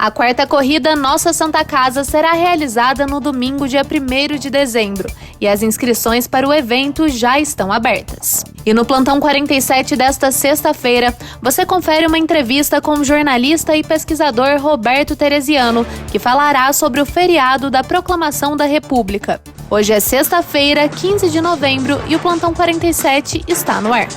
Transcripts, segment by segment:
A quarta corrida Nossa Santa Casa será realizada no domingo, dia 1º de dezembro, e as inscrições para o evento já estão abertas. E no Plantão 47 desta sexta-feira, você confere uma entrevista com o jornalista e pesquisador Roberto Teresiano, que falará sobre o feriado da Proclamação da República. Hoje é sexta-feira, 15 de novembro, e o Plantão 47 está no ar.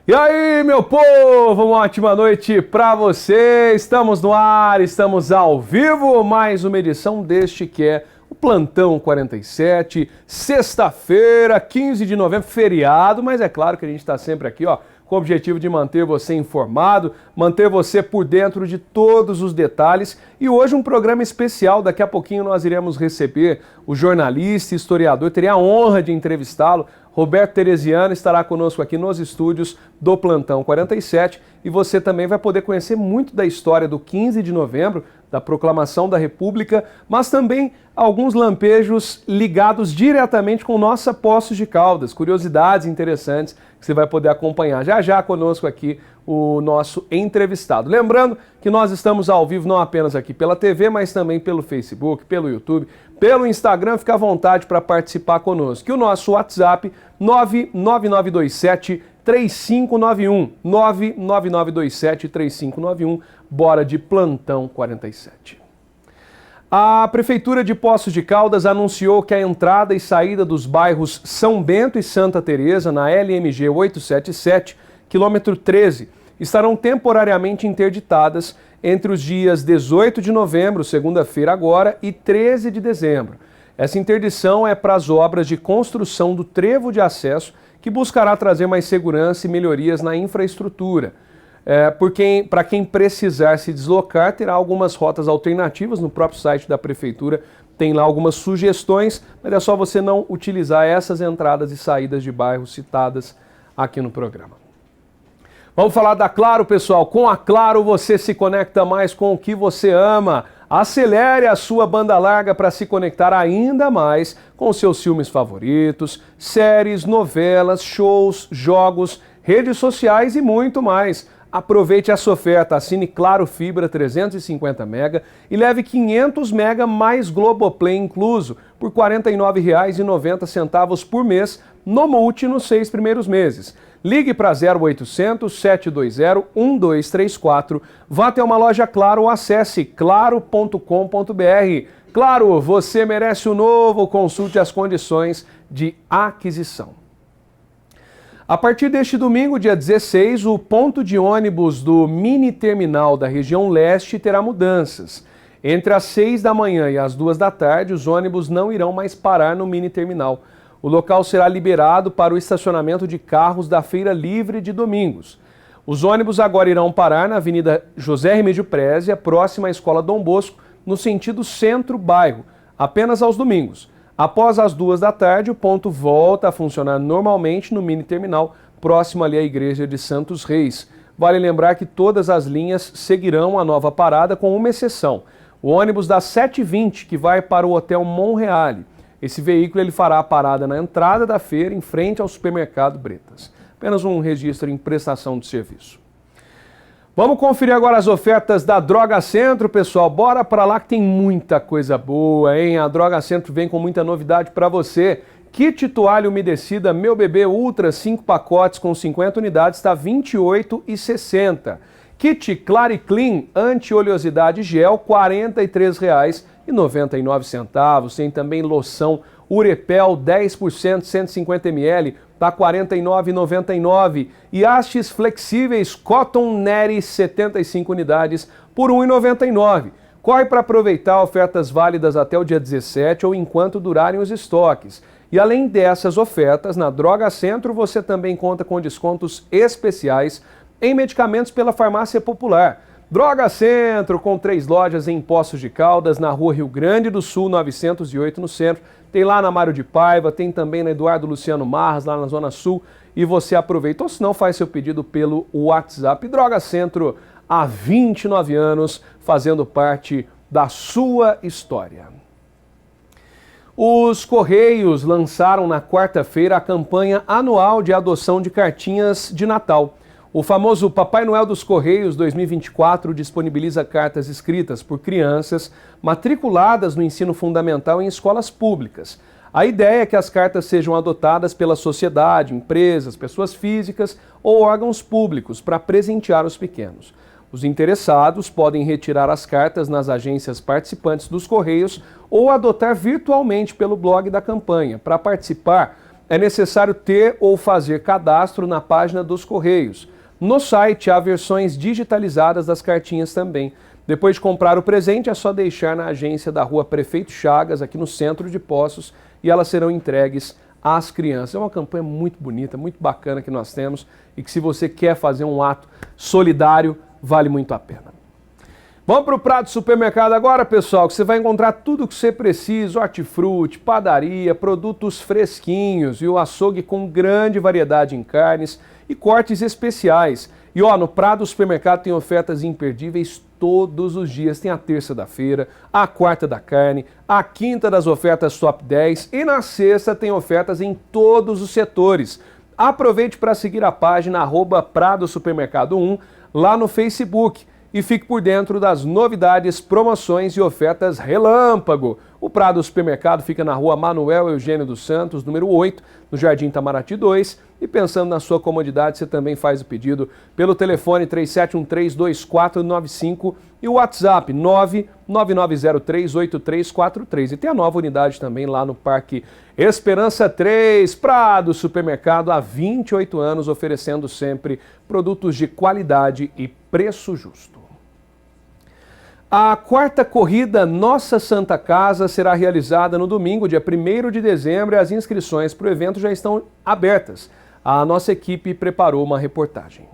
E aí, meu povo, uma ótima noite para você. Estamos no ar, estamos ao vivo, mais uma edição deste que é o Plantão 47, sexta-feira, 15 de novembro, feriado, mas é claro que a gente está sempre aqui, com o objetivo de manter você informado, manter você por dentro de todos os detalhes. E hoje um programa especial, daqui a pouquinho nós iremos receber o jornalista e historiador, teria a honra de entrevistá-lo. Roberto Teresiano estará conosco aqui nos estúdios do Plantão 47 e você também vai poder conhecer muito da história do 15 de novembro, da Proclamação da República, mas também alguns lampejos ligados diretamente com nossa Poços de Caldas, curiosidades interessantes que você vai poder acompanhar já conosco aqui o nosso entrevistado. Lembrando que nós estamos ao vivo não apenas aqui pela TV, mas também pelo Facebook, pelo YouTube, pelo Instagram, fica à vontade para participar conosco. E o nosso WhatsApp, 99927-3591, 99927-3591, bora de Plantão 47. A Prefeitura de Poços de Caldas anunciou que a entrada e saída dos bairros São Bento e Santa Teresa, na LMG 877, quilômetro 13, estarão temporariamente interditadas entre os dias 18 de novembro, segunda-feira agora, e 13 de dezembro. Essa interdição é para as obras de construção do trevo de acesso, que buscará trazer mais segurança e melhorias na infraestrutura. Para quem precisar se deslocar, terá algumas rotas alternativas no próprio site da Prefeitura. Tem lá algumas sugestões, mas é só você não utilizar essas entradas e saídas de bairros citadas aqui no programa. Vamos falar da Claro, pessoal. Com a Claro você se conecta mais com o que você ama. Acelere a sua banda larga para se conectar ainda mais com seus filmes favoritos, séries, novelas, shows, jogos, redes sociais e muito mais. Aproveite essa oferta, assine Claro Fibra 350 MB e leve 500 MB mais Globoplay incluso por R$ 49,90 por mês no Multi nos 6 primeiros meses. Ligue para 0800 720 1234, vá até uma loja Claro ou acesse claro.com.br. Claro, você merece o novo, consulte as condições de aquisição. A partir deste domingo, dia 16, o ponto de ônibus do mini terminal da região leste terá mudanças. Entre as 6 da manhã e as 2 da tarde, os ônibus não irão mais parar no mini terminal. O local será liberado para o estacionamento de carros da Feira Livre de domingos. Os ônibus agora irão parar na Avenida José Remédio Prézia, próxima à Escola Dom Bosco, no sentido centro-bairro, apenas aos domingos. Após as 2 da tarde, o ponto volta a funcionar normalmente no mini terminal, próximo ali à Igreja de Santos Reis. Vale lembrar que todas as linhas seguirão a nova parada, com uma exceção. O ônibus das 7h20, que vai para o Hotel Monreale. Esse veículo ele fará a parada na entrada da feira, em frente ao supermercado Bretas. Apenas um registro em prestação de serviço. Vamos conferir agora as ofertas da Droga Centro, pessoal. Bora para lá que tem muita coisa boa, hein? A Droga Centro vem com muita novidade para você. Kit toalha umedecida Meu Bebê Ultra, 5 pacotes com 50 unidades, está R$ 28,60. Kit Clariclean anti-oleosidade gel, R$ 43,99. Tem também loção Urepel 10%, 150 ml, está R$ 49,99. E hastes flexíveis Cotton Neri 75 unidades por R$ 1,99. Corre para aproveitar ofertas válidas até o dia 17 ou enquanto durarem os estoques. E além dessas ofertas, na Droga Centro você também conta com descontos especiais em medicamentos pela Farmácia Popular. Droga Centro, com 3 lojas em Poços de Caldas, na Rua Rio Grande do Sul, 908 no centro. Tem lá na Mário de Paiva, tem também na Eduardo Luciano Marras, lá na Zona Sul. E você aproveita, ou se não, faz seu pedido pelo WhatsApp. Droga Centro, há 29 anos, fazendo parte da sua história. Os Correios lançaram na quarta-feira a campanha anual de adoção de cartinhas de Natal. O famoso Papai Noel dos Correios 2024 disponibiliza cartas escritas por crianças matriculadas no ensino fundamental em escolas públicas. A ideia é que as cartas sejam adotadas pela sociedade, empresas, pessoas físicas ou órgãos públicos para presentear os pequenos. Os interessados podem retirar as cartas nas agências participantes dos Correios ou adotar virtualmente pelo blog da campanha. Para participar, é necessário ter ou fazer cadastro na página dos Correios. No site há versões digitalizadas das cartinhas também. Depois de comprar o presente, é só deixar na agência da Rua Prefeito Chagas, aqui no centro de Poços, e elas serão entregues às crianças. É uma campanha muito bonita, muito bacana que nós temos e que, se você quer fazer um ato solidário, vale muito a pena. Vamos para o Prado Supermercado agora, pessoal, que você vai encontrar tudo o que você precisa: hortifruti, padaria, produtos fresquinhos e o açougue com grande variedade em carnes e cortes especiais. E no Prado Supermercado tem ofertas imperdíveis todos os dias. Tem a terça da feira, a quarta da carne, a quinta das ofertas top 10 e na sexta tem ofertas em todos os setores. Aproveite para seguir a página @Prado Supermercado 1 lá no Facebook e fique por dentro das novidades, promoções e ofertas relâmpago. O Prado Supermercado fica na Rua Manuel Eugênio dos Santos, número 8, no Jardim Itamaraty 2. E pensando na sua comodidade, você também faz o pedido pelo telefone 3713-2495 e o WhatsApp 99903-8343. E tem a nova unidade também lá no Parque Esperança 3, Prado Supermercado, há 28 anos, oferecendo sempre produtos de qualidade e preço justo. A quarta corrida Nossa Santa Casa será realizada no domingo, dia 1º de dezembro, e as inscrições para o evento já estão abertas. A nossa equipe preparou uma reportagem.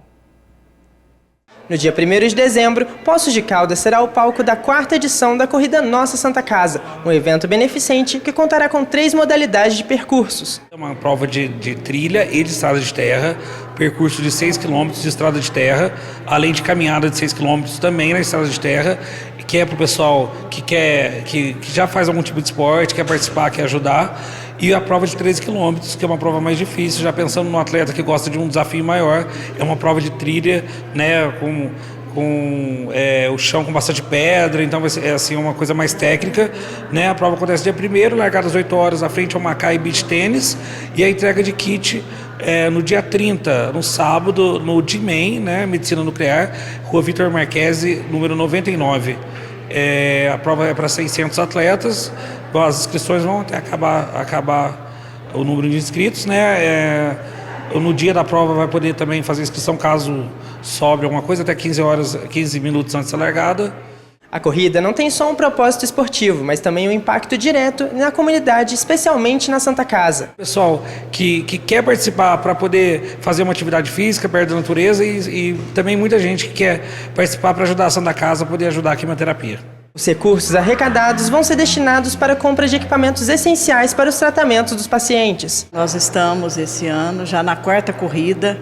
No dia 1º de dezembro, Poços de Caldas será o palco da quarta edição da Corrida Nossa Santa Casa, um evento beneficente que contará com 3 modalidades de percursos. É uma prova de trilha e de estrada de terra, percurso de 6 km de estrada de terra, além de caminhada de 6 km também na estrada de terra, que é para o pessoal que já faz algum tipo de esporte, quer participar, quer ajudar. E a prova de 13 km, que é uma prova mais difícil, já pensando no atleta que gosta de um desafio maior, é uma prova de trilha, né, com o chão com bastante pedra, então vai ser assim, uma coisa mais técnica, né? A prova acontece dia 1º, largada às 8 horas, à frente ao Macai Beach Tênis, e a entrega de kit no dia 30, no sábado, no DIMEM, né, Medicina Nuclear, Rua Vitor Marquesi, número 99. A prova é para 600 atletas. As inscrições vão até acabar o número de inscritos, né? No dia da prova vai poder também fazer inscrição caso sobre alguma coisa, até 15 minutos antes da largada. A corrida não tem só um propósito esportivo, mas também um impacto direto na comunidade, especialmente na Santa Casa. Pessoal que quer participar para poder fazer uma atividade física perto da natureza e também muita gente que quer participar para ajudar a Santa Casa a poder ajudar a quimioterapia. Os recursos arrecadados vão ser destinados para a compra de equipamentos essenciais para os tratamentos dos pacientes. Nós estamos esse ano já na quarta corrida.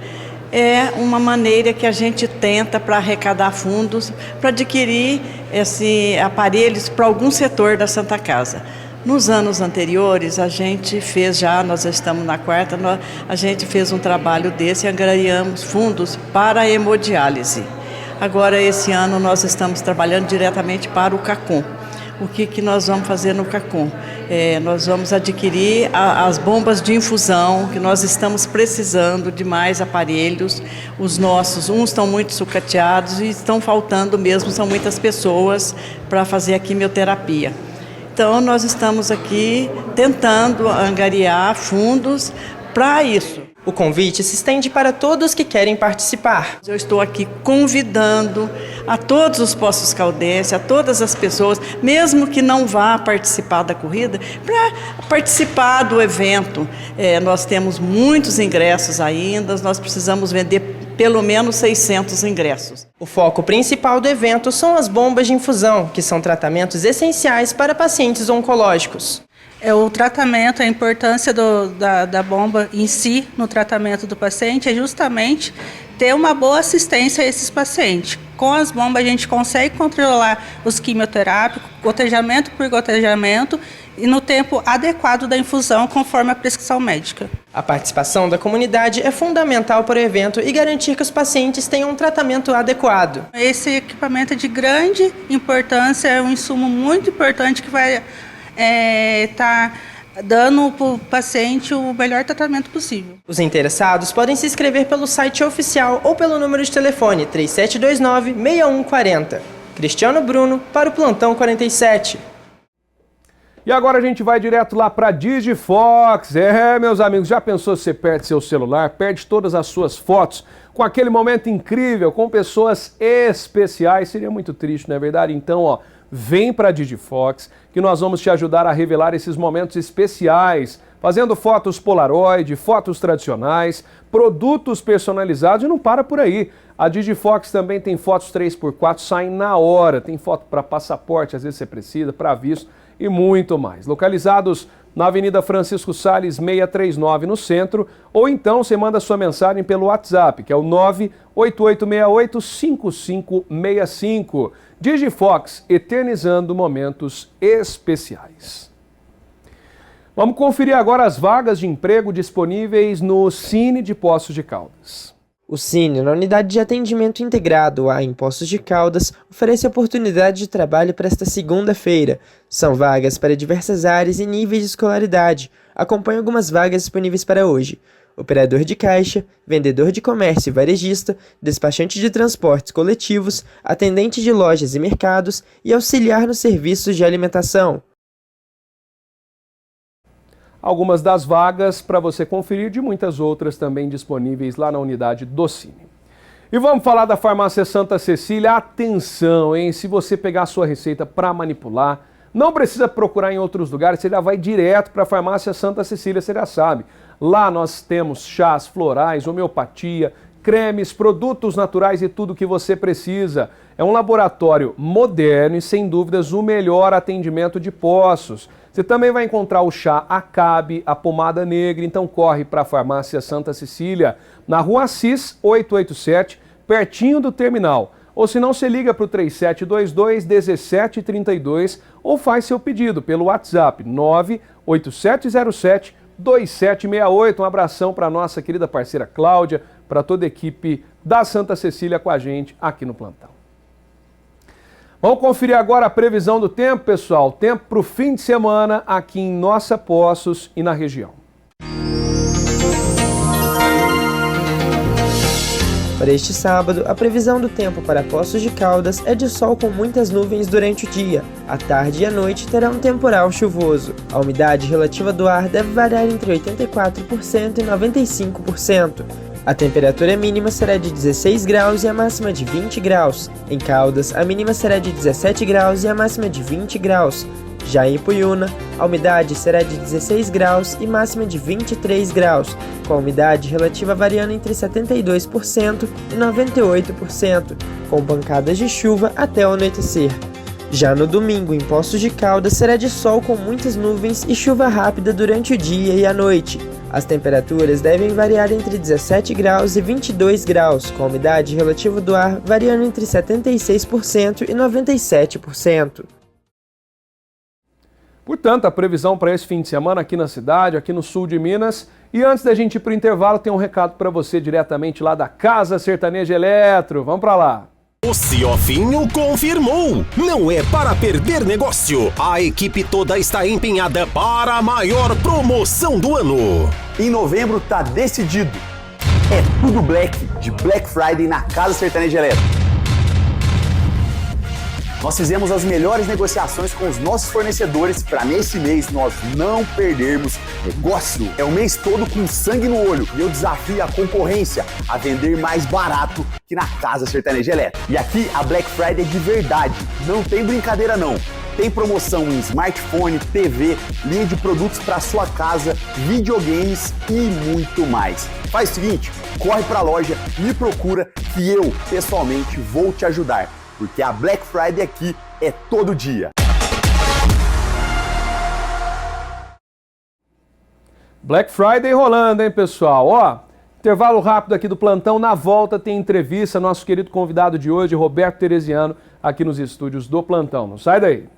É uma maneira que a gente tenta para arrecadar fundos, para adquirir aparelhos para algum setor da Santa Casa. Nos anos anteriores, a gente fez nós estamos na quarta, a gente fez um trabalho desse e angariamos fundos para a hemodiálise. Agora, esse ano, nós estamos trabalhando diretamente para o CACOM. O que nós vamos fazer no CACOM? Nós vamos adquirir as bombas de infusão, que nós estamos precisando de mais aparelhos. Os nossos, uns estão muito sucateados e estão faltando mesmo, são muitas pessoas para fazer a quimioterapia. Então, nós estamos aqui tentando angariar fundos para isso. O convite se estende para todos que querem participar. Eu estou aqui convidando a todos os poços caldenses, a todas as pessoas, mesmo que não vá participar da corrida, para participar do evento. Nós temos muitos ingressos ainda, nós precisamos vender pelo menos 600 ingressos. O foco principal do evento são as bombas de infusão, que são tratamentos essenciais para pacientes oncológicos. O tratamento, a importância da bomba em si no tratamento do paciente é justamente ter uma boa assistência a esses pacientes. Com as bombas a gente consegue controlar os quimioterápicos, gotejamento por gotejamento e no tempo adequado da infusão conforme a prescrição médica. A participação da comunidade é fundamental para o evento e garantir que os pacientes tenham um tratamento adequado. Esse equipamento é de grande importância, é um insumo muito importante que vai estar dando para o paciente o melhor tratamento possível. Os interessados podem se inscrever pelo site oficial ou pelo número de telefone 3729-6140. Cristiano Bruno para o Plantão 47. E agora a gente vai direto lá para Digifox. Meus amigos, já pensou se você perde seu celular, perde todas as suas fotos com aquele momento incrível, com pessoas especiais? Seria muito triste, não é verdade? Então, vem para Digifox que nós vamos te ajudar a revelar esses momentos especiais, fazendo fotos Polaroid, fotos tradicionais, produtos personalizados e não para por aí. A Digifox também tem fotos 3x4, saem na hora, tem foto para passaporte, às vezes você precisa, para visto e muito mais. Localizados na Avenida Francisco Salles 639 no centro, ou então você manda sua mensagem pelo WhatsApp, que é o 988685565. Digifox, eternizando momentos especiais. Vamos conferir agora as vagas de emprego disponíveis no Cine de Poços de Caldas. O Cine, na Unidade de Atendimento Integrado A em Poços de Caldas, oferece oportunidade de trabalho para esta segunda-feira. São vagas para diversas áreas e níveis de escolaridade. Acompanhe algumas vagas disponíveis para hoje: operador de caixa, vendedor de comércio e varejista, despachante de transportes coletivos, atendente de lojas e mercados e auxiliar nos serviços de alimentação. Algumas das vagas para você conferir, de muitas outras também disponíveis lá na unidade do Cine. E vamos falar da Farmácia Santa Cecília. Atenção, hein? Se você pegar a sua receita para manipular, não precisa procurar em outros lugares, você já vai direto para a Farmácia Santa Cecília, você já sabe. Lá nós temos chás florais, homeopatia, cremes, produtos naturais e tudo o que você precisa. É um laboratório moderno e, sem dúvidas, o melhor atendimento de Poços. Você também vai encontrar o chá Acabe, a pomada negra, então corre para a Farmácia Santa Cecília, na Rua Assis 887, pertinho do terminal. Ou se não, você liga para o 3722-1732 ou faz seu pedido pelo WhatsApp 98707-2768. Um abração para a nossa querida parceira Cláudia, para toda a equipe da Santa Cecília com a gente aqui no plantão. Vamos conferir agora a previsão do tempo, pessoal. Tempo para o fim de semana aqui em Nossa Poços e na região. Para este sábado, a previsão do tempo para Poços de Caldas é de sol com muitas nuvens durante o dia. À tarde e à noite terá um temporal chuvoso. A umidade relativa do ar deve variar entre 84% e 95%. A temperatura mínima será de 16 graus e a máxima de 20 graus. Em Caldas, a mínima será de 17 graus e a máxima de 20 graus. Já em Ipuiuna, a umidade será de 16 graus e máxima de 23 graus, com a umidade relativa variando entre 72% e 98%, com pancadas de chuva até o anoitecer. Já no domingo, em Poços de Caldas, será de sol com muitas nuvens e chuva rápida durante o dia e a noite. As temperaturas devem variar entre 17 graus e 22 graus, com a umidade relativa do ar variando entre 76% e 97%. Portanto, a previsão para esse fim de semana aqui na cidade, aqui no sul de Minas. E antes da gente ir para o intervalo, tem um recado para você diretamente lá da Casa Sertaneja Eletro. Vamos para lá. O Ciofinho confirmou, não é para perder negócio. A equipe toda está empenhada para a maior promoção do ano. Em novembro tá decidido. É tudo Black, de Black Friday na Casa Sertaneja Eletro. Nós fizemos as melhores negociações com os nossos fornecedores para nesse mês nós não perdermos negócio. É o mês todo com sangue no olho e eu desafio a concorrência a vender mais barato que na Casa Sertaneja Eletro. E aqui a Black Friday é de verdade, não tem brincadeira não. Tem promoção em smartphone, TV, linha de produtos para sua casa, videogames e muito mais. Faz o seguinte, corre para a loja, me procura que eu pessoalmente vou te ajudar. Porque a Black Friday aqui é todo dia. Black Friday rolando, hein, pessoal? Intervalo rápido aqui do plantão. Na volta tem entrevista. Nosso querido convidado de hoje, Roberto Tereziano, aqui nos estúdios do plantão. Não sai daí.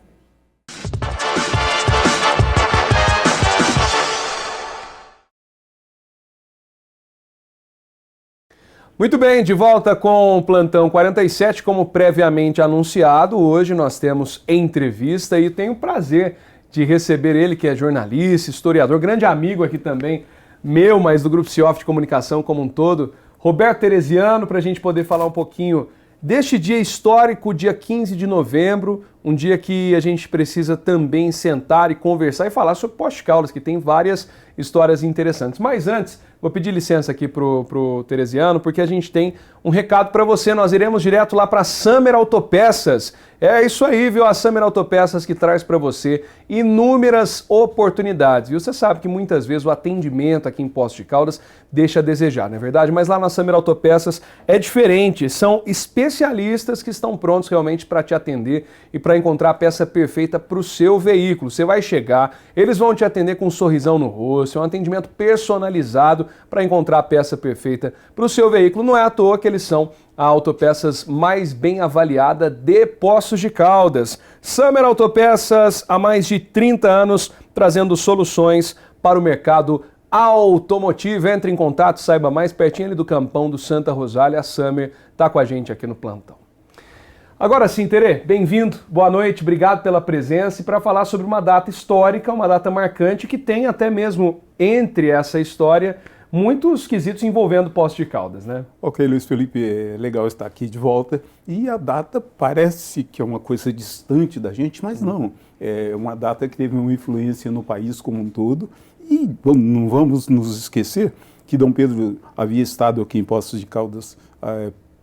Muito bem, de volta com o Plantão 47, como previamente anunciado. Hoje nós temos entrevista e tenho o prazer de receber ele, que é jornalista, historiador, grande amigo aqui também, meu, mas do Grupo CIOF de Comunicação como um todo, Roberto Tereziano, para a gente poder falar um pouquinho deste dia histórico, dia 15 de novembro, um dia que a gente precisa também sentar e conversar e falar sobre Poços de Caldas, que tem várias histórias interessantes. Mas antes, vou pedir licença aqui pro Tereziano, porque a gente tem um recado para você. Nós iremos direto lá para a Summer Autopeças. É isso aí, viu? A Summer Autopeças que traz para você inúmeras oportunidades. E você sabe que muitas vezes o atendimento aqui em Poços de Caldas deixa a desejar, não é verdade? Mas lá na Summer Autopeças é diferente. São especialistas que estão prontos realmente para te atender e para encontrar a peça perfeita para o seu veículo. Você vai chegar, eles vão te atender com um sorrisão no rosto, é um atendimento personalizado para encontrar a peça perfeita para o seu veículo. Não é à toa que eles são a autopeças mais bem avaliada de Poços de Caldas. Summer Autopeças, há mais de 30 anos, trazendo soluções para o mercado automotivo. Entre em contato, saiba mais, pertinho ali do campão do Santa Rosália. A Summer está com a gente aqui no plantão. Agora sim, Tere, bem-vindo, boa noite, obrigado pela presença e para falar sobre uma data histórica, uma data marcante que tem até mesmo entre essa história muitos quesitos envolvendo Poços de Caldas, né? Ok, Luiz Felipe, é legal estar aqui de volta. E a data parece que é uma coisa distante da gente, mas não. É uma data que teve uma influência no país como um todo. E não vamos nos esquecer que Dom Pedro havia estado aqui em Poços de Caldas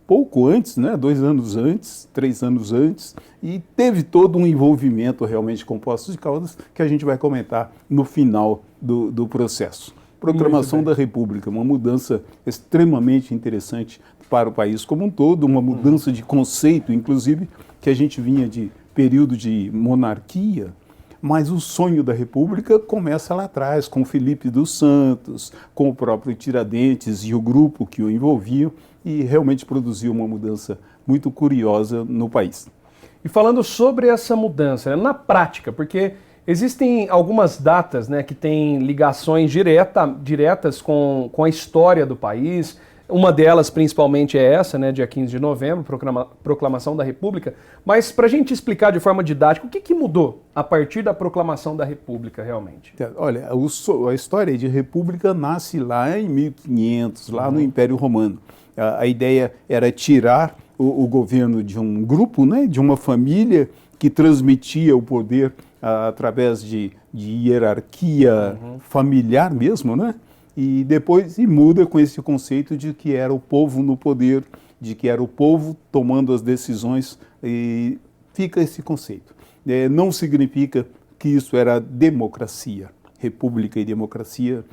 pouco antes, né? 2 anos antes, 3 anos antes, e teve todo um envolvimento realmente com Poços de Caldas que a gente vai comentar no final do processo. Proclamação da República, uma mudança extremamente interessante para o país como um todo, uma mudança de conceito, inclusive, que a gente vinha de período de monarquia, mas o sonho da República começa lá atrás, com Felipe dos Santos, com o próprio Tiradentes e o grupo que o envolviam, e realmente produziu uma mudança muito curiosa no país. E falando sobre essa mudança, né, na prática, porque existem algumas datas, né, que têm ligações diretas com a história do país. Uma delas, principalmente, é essa, né, dia 15 de novembro, Proclamação da República. Mas, para a gente explicar de forma didática, o que mudou a partir da Proclamação da República, realmente? Olha, a história de República nasce lá em 1500, lá no Império Romano. A ideia era tirar o governo de um grupo, né, de uma família que transmitia o poder através de hierarquia familiar mesmo, né? E depois muda com esse conceito de que era o povo no poder, de que era o povo tomando as decisões, e fica esse conceito. Não significa que isso era democracia. República e democracia,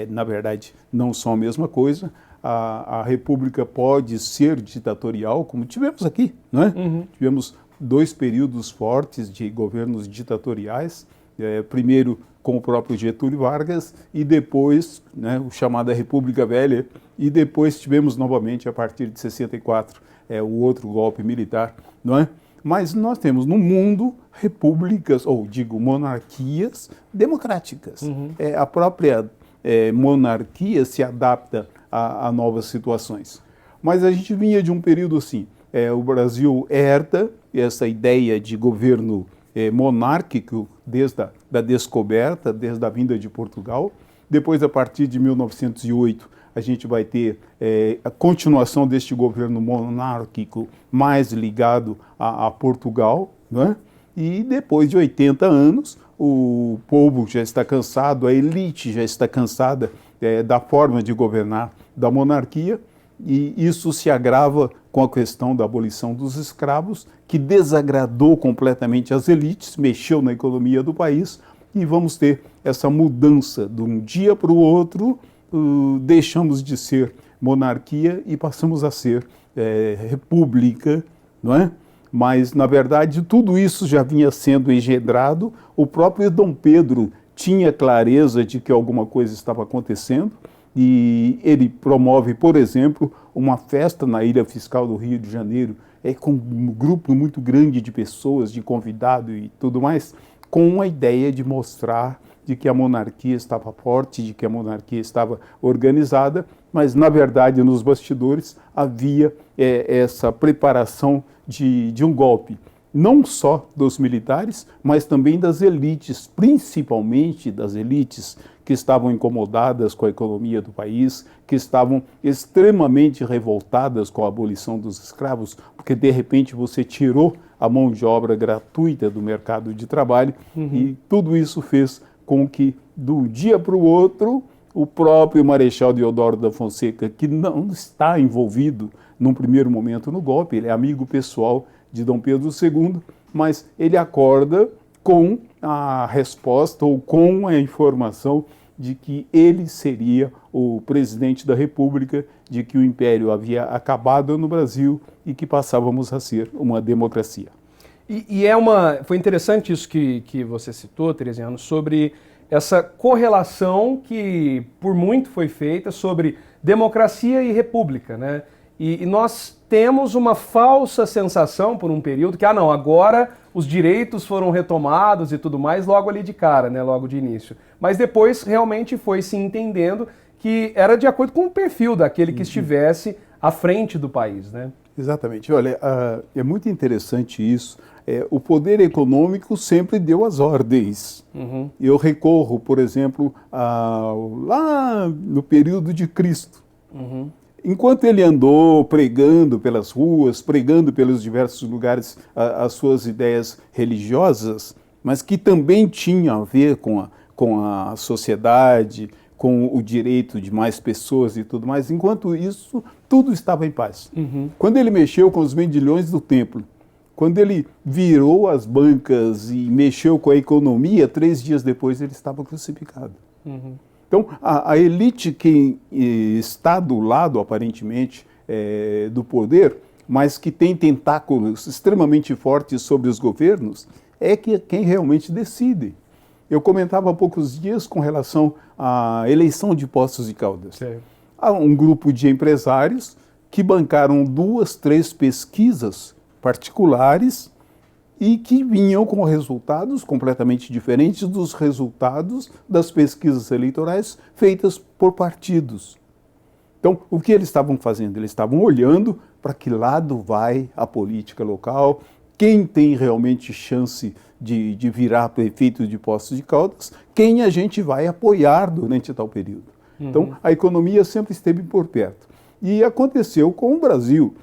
na verdade, não são a mesma coisa. A República pode ser ditatorial, como tivemos aqui, não é? Tivemos 2 períodos fortes de governos ditatoriais, primeiro com o próprio Getúlio Vargas e depois, né, o chamado República Velha, e depois tivemos novamente, a partir de 64, o outro golpe militar, não é? Mas nós temos no mundo repúblicas, ou digo, monarquias democráticas. A própria monarquia se adapta a novas situações. Mas a gente vinha de um período assim, o Brasil herda essa ideia de governo monárquico desde a descoberta, desde a vinda de Portugal. Depois, a partir de 1908, a gente vai ter a continuação deste governo monárquico mais ligado a Portugal, né? E depois de 80 anos, o povo já está cansado, a elite já está cansada da forma de governar da monarquia, e isso se agrava com a questão da abolição dos escravos, que desagradou completamente as elites, mexeu na economia do país, e vamos ter essa mudança de um dia para o outro, deixamos de ser monarquia e passamos a ser república, não é? Mas, na verdade, tudo isso já vinha sendo engendrado. O próprio Dom Pedro tinha clareza de que alguma coisa estava acontecendo. e ele promove, por exemplo, uma festa na Ilha Fiscal do Rio de Janeiro, com um grupo muito grande de pessoas, de convidados e tudo mais, com a ideia de mostrar de que a monarquia estava forte, de que a monarquia estava organizada, mas, na verdade, nos bastidores havia essa preparação de um golpe, não só dos militares, mas também das elites, principalmente das elites que estavam incomodadas com a economia do país, que estavam extremamente revoltadas com a abolição dos escravos, porque, de repente, você tirou a mão de obra gratuita do mercado de trabalho, e tudo isso fez com que, do dia para o outro, o próprio Marechal Deodoro da Fonseca, que não está envolvido num primeiro momento no golpe, ele é amigo pessoal de Dom Pedro II, mas ele acorda com a resposta ou com a informação de que ele seria o presidente da República, de que o Império havia acabado no Brasil e que passávamos a ser uma democracia. Foi interessante isso que você citou, Teresiano, sobre essa correlação que por muito foi feita sobre democracia e república, né? E nós temos uma falsa sensação por um período que, não, agora os direitos foram retomados e tudo mais logo ali de cara, né? Logo de início. Mas depois realmente foi se entendendo que era de acordo com o perfil daquele que estivesse à frente do país, né? Exatamente. Olha, é muito interessante isso. O poder econômico sempre deu as ordens. Eu recorro, por exemplo, lá no período de Cristo. Enquanto ele andou pregando pelas ruas, pregando pelos diversos lugares as suas ideias religiosas, mas que também tinham a ver com a sociedade, com o direito de mais pessoas e tudo mais, enquanto isso, tudo estava em paz. Quando ele mexeu com os mendilhões do templo, quando ele virou as bancas e mexeu com a economia, 3 dias depois ele estava crucificado. Então, a elite que está do lado, aparentemente, do poder, mas que tem tentáculos extremamente fortes sobre os governos, é quem realmente decide. Eu comentava há poucos dias com relação à eleição de Poços de Caldas. Há um grupo de empresários que bancaram 2, 3 pesquisas particulares e que vinham com resultados completamente diferentes dos resultados das pesquisas eleitorais feitas por partidos. Então, o que eles estavam fazendo? Eles estavam olhando para que lado vai a política local, quem tem realmente chance de virar prefeito de Poços de Caldas, quem a gente vai apoiar durante tal período. Então, a economia sempre esteve por perto. E aconteceu com o Brasil.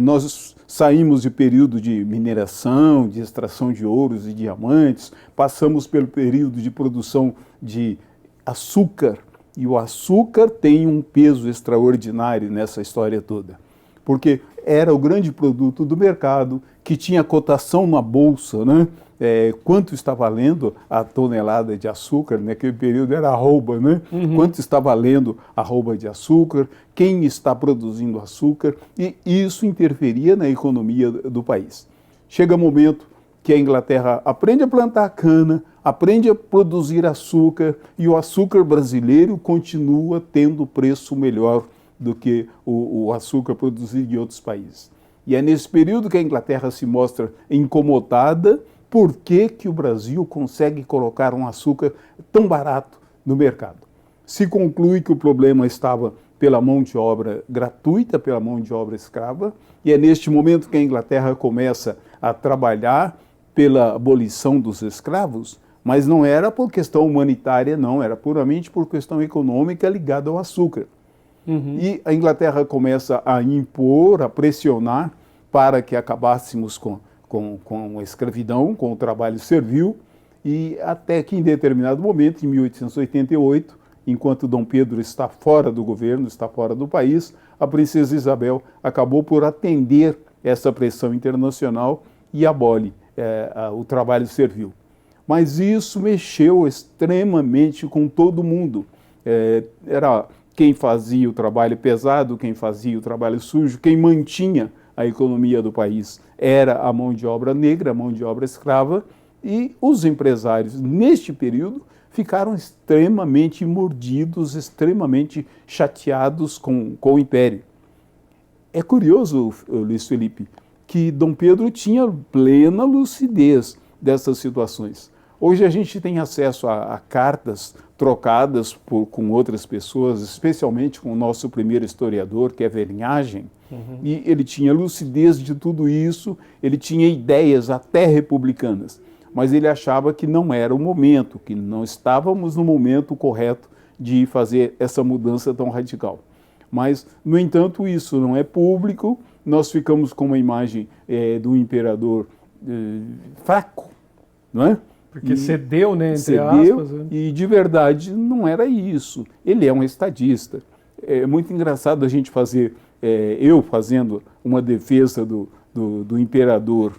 Nós saímos de período de mineração, de extração de ouros e diamantes, passamos pelo período de produção de açúcar, e o açúcar tem um peso extraordinário nessa história toda, porque era o grande produto do mercado, que tinha cotação na bolsa, né? Quanto está valendo a tonelada de açúcar, naquele período era arroba, né? Quanto está valendo a arroba de açúcar, quem está produzindo açúcar, e isso interferia na economia do país. Chega um momento que a Inglaterra aprende a plantar cana, aprende a produzir açúcar, e o açúcar brasileiro continua tendo preço melhor do que o açúcar produzido em outros países. E é nesse período que a Inglaterra se mostra incomodada. Por que o Brasil consegue colocar um açúcar tão barato no mercado? Se conclui que o problema estava pela mão de obra gratuita, pela mão de obra escrava, e é neste momento que a Inglaterra começa a trabalhar pela abolição dos escravos, mas não era por questão humanitária, não, era puramente por questão econômica ligada ao açúcar. E a Inglaterra começa a impor, a pressionar para que acabássemos com a escravidão, com o trabalho servil, e até que em determinado momento, em 1888, enquanto Dom Pedro está fora do governo, está fora do país, a princesa Isabel acabou por atender essa pressão internacional e abole o trabalho servil. Mas isso mexeu extremamente com todo mundo. Era quem fazia o trabalho pesado, quem fazia o trabalho sujo, quem mantinha a economia do país era a mão de obra negra, a mão de obra escrava, e os empresários, neste período, ficaram extremamente mordidos, extremamente chateados com o Império. É curioso, Luiz Felipe, que Dom Pedro tinha plena lucidez dessas situações. Hoje a gente tem acesso a cartas trocadas com outras pessoas, especialmente com o nosso primeiro historiador, que é Vernhagen, e ele tinha lucidez de tudo isso, ele tinha ideias até republicanas, mas ele achava que não era o momento, que não estávamos no momento correto de fazer essa mudança tão radical. Mas, no entanto, isso não é público, nós ficamos com uma imagem do imperador fraco, não é? Porque cedeu, né, entre cedeu, aspas. Né? E de verdade não era isso. Ele é um estadista. É muito engraçado a gente fazer, eu fazendo uma defesa do imperador,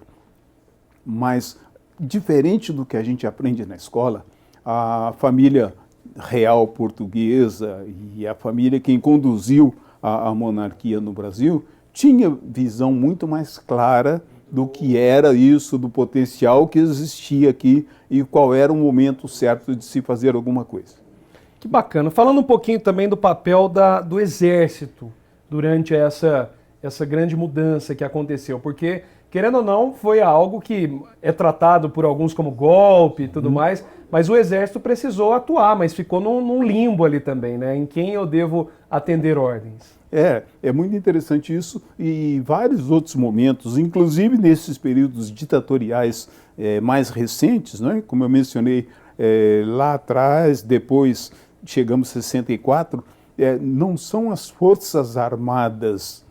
mas diferente do que a gente aprende na escola, a família real portuguesa e a família quem conduziu a monarquia no Brasil tinha visão muito mais clara do que era isso, do potencial que existia aqui e qual era o momento certo de se fazer alguma coisa. Que bacana. Falando um pouquinho também do papel do Exército durante essa grande mudança que aconteceu, porque, querendo ou não, foi algo que é tratado por alguns como golpe e tudo mais, mas o Exército precisou atuar, mas ficou num limbo ali também, né? Em quem eu devo atender ordens. É muito interessante isso e vários outros momentos, inclusive nesses períodos ditatoriais mais recentes, né? Como eu mencionei lá atrás, depois chegamos a 64, não são as Forças Armadas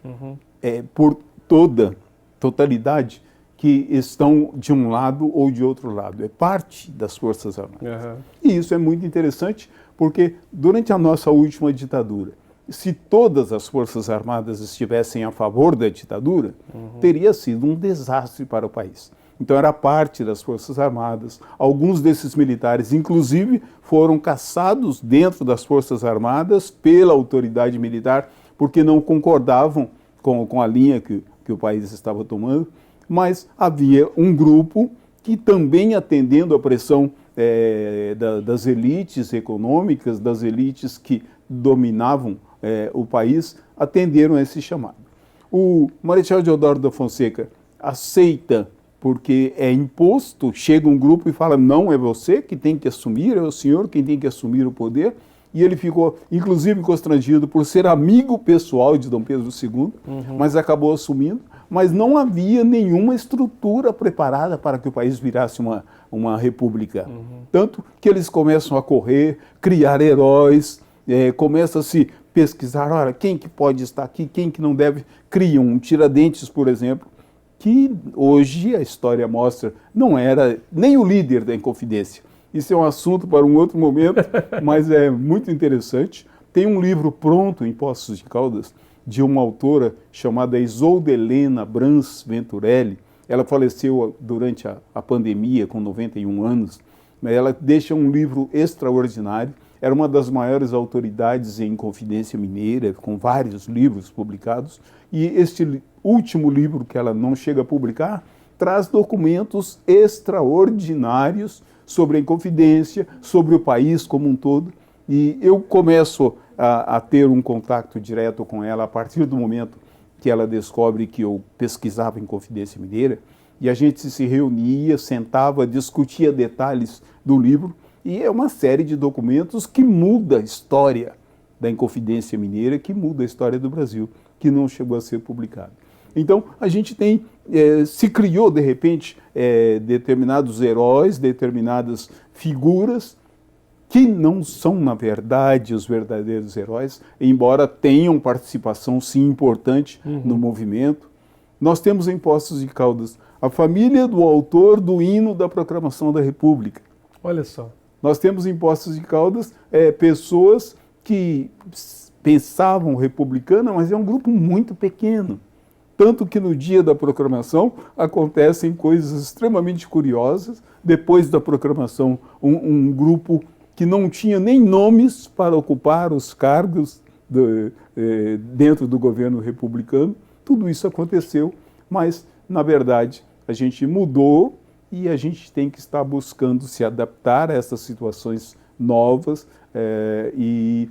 por totalidade que estão de um lado ou de outro lado, é parte das Forças Armadas. E isso é muito interessante porque durante a nossa última ditadura, se todas as Forças Armadas estivessem a favor da ditadura, teria sido um desastre para o país. Então era parte das Forças Armadas. Alguns desses militares, inclusive, foram caçados dentro das Forças Armadas pela autoridade militar, porque não concordavam com a linha que o país estava tomando. Mas havia um grupo que também, atendendo à pressão das elites econômicas, das elites que dominavam o país, atenderam a esse chamado. O Marechal Deodoro da Fonseca aceita porque é imposto, chega um grupo e fala, não, é você que tem que assumir, é o senhor quem tem que assumir o poder, e ele ficou, inclusive, constrangido por ser amigo pessoal de Dom Pedro II, mas acabou assumindo, mas não havia nenhuma estrutura preparada para que o país virasse uma república. Tanto que eles começam a correr, criar heróis, começa a se pesquisar, olha, quem que pode estar aqui, quem que não deve, criam um Tiradentes, por exemplo, que hoje a história mostra não era nem o líder da Inconfidência. Isso é um assunto para um outro momento, mas é muito interessante. Tem um livro pronto em Poços de Caldas, de uma autora chamada Isolda Helena Brans Venturelli. Ela faleceu durante a pandemia, com 91 anos, mas ela deixa um livro extraordinário. Era uma das maiores autoridades em Inconfidência Mineira, com vários livros publicados, e este último livro, que ela não chega a publicar, traz documentos extraordinários sobre a Inconfidência, sobre o país como um todo, e eu começo a ter um contato direto com ela a partir do momento que ela descobre que eu pesquisava Inconfidência Mineira, e a gente se reunia, sentava, discutia detalhes do livro, e é uma série de documentos que muda a história da Inconfidência Mineira, que muda a história do Brasil, que não chegou a ser publicado. Então, a gente tem, se criou, de repente, determinados heróis, determinadas figuras, que não são, na verdade, os verdadeiros heróis, embora tenham participação, sim, importante no movimento. Nós temos em Poços de Caldas a família do autor do hino da Proclamação da República. Olha só. Nós temos em Poços de Caldas pessoas que pensavam republicana, mas é um grupo muito pequeno. Tanto que no dia da proclamação acontecem coisas extremamente curiosas. Depois da proclamação, um grupo que não tinha nem nomes para ocupar os cargos dentro do governo republicano. Tudo isso aconteceu, mas, na verdade, a gente mudou e a gente tem que estar buscando se adaptar a essas situações novas, e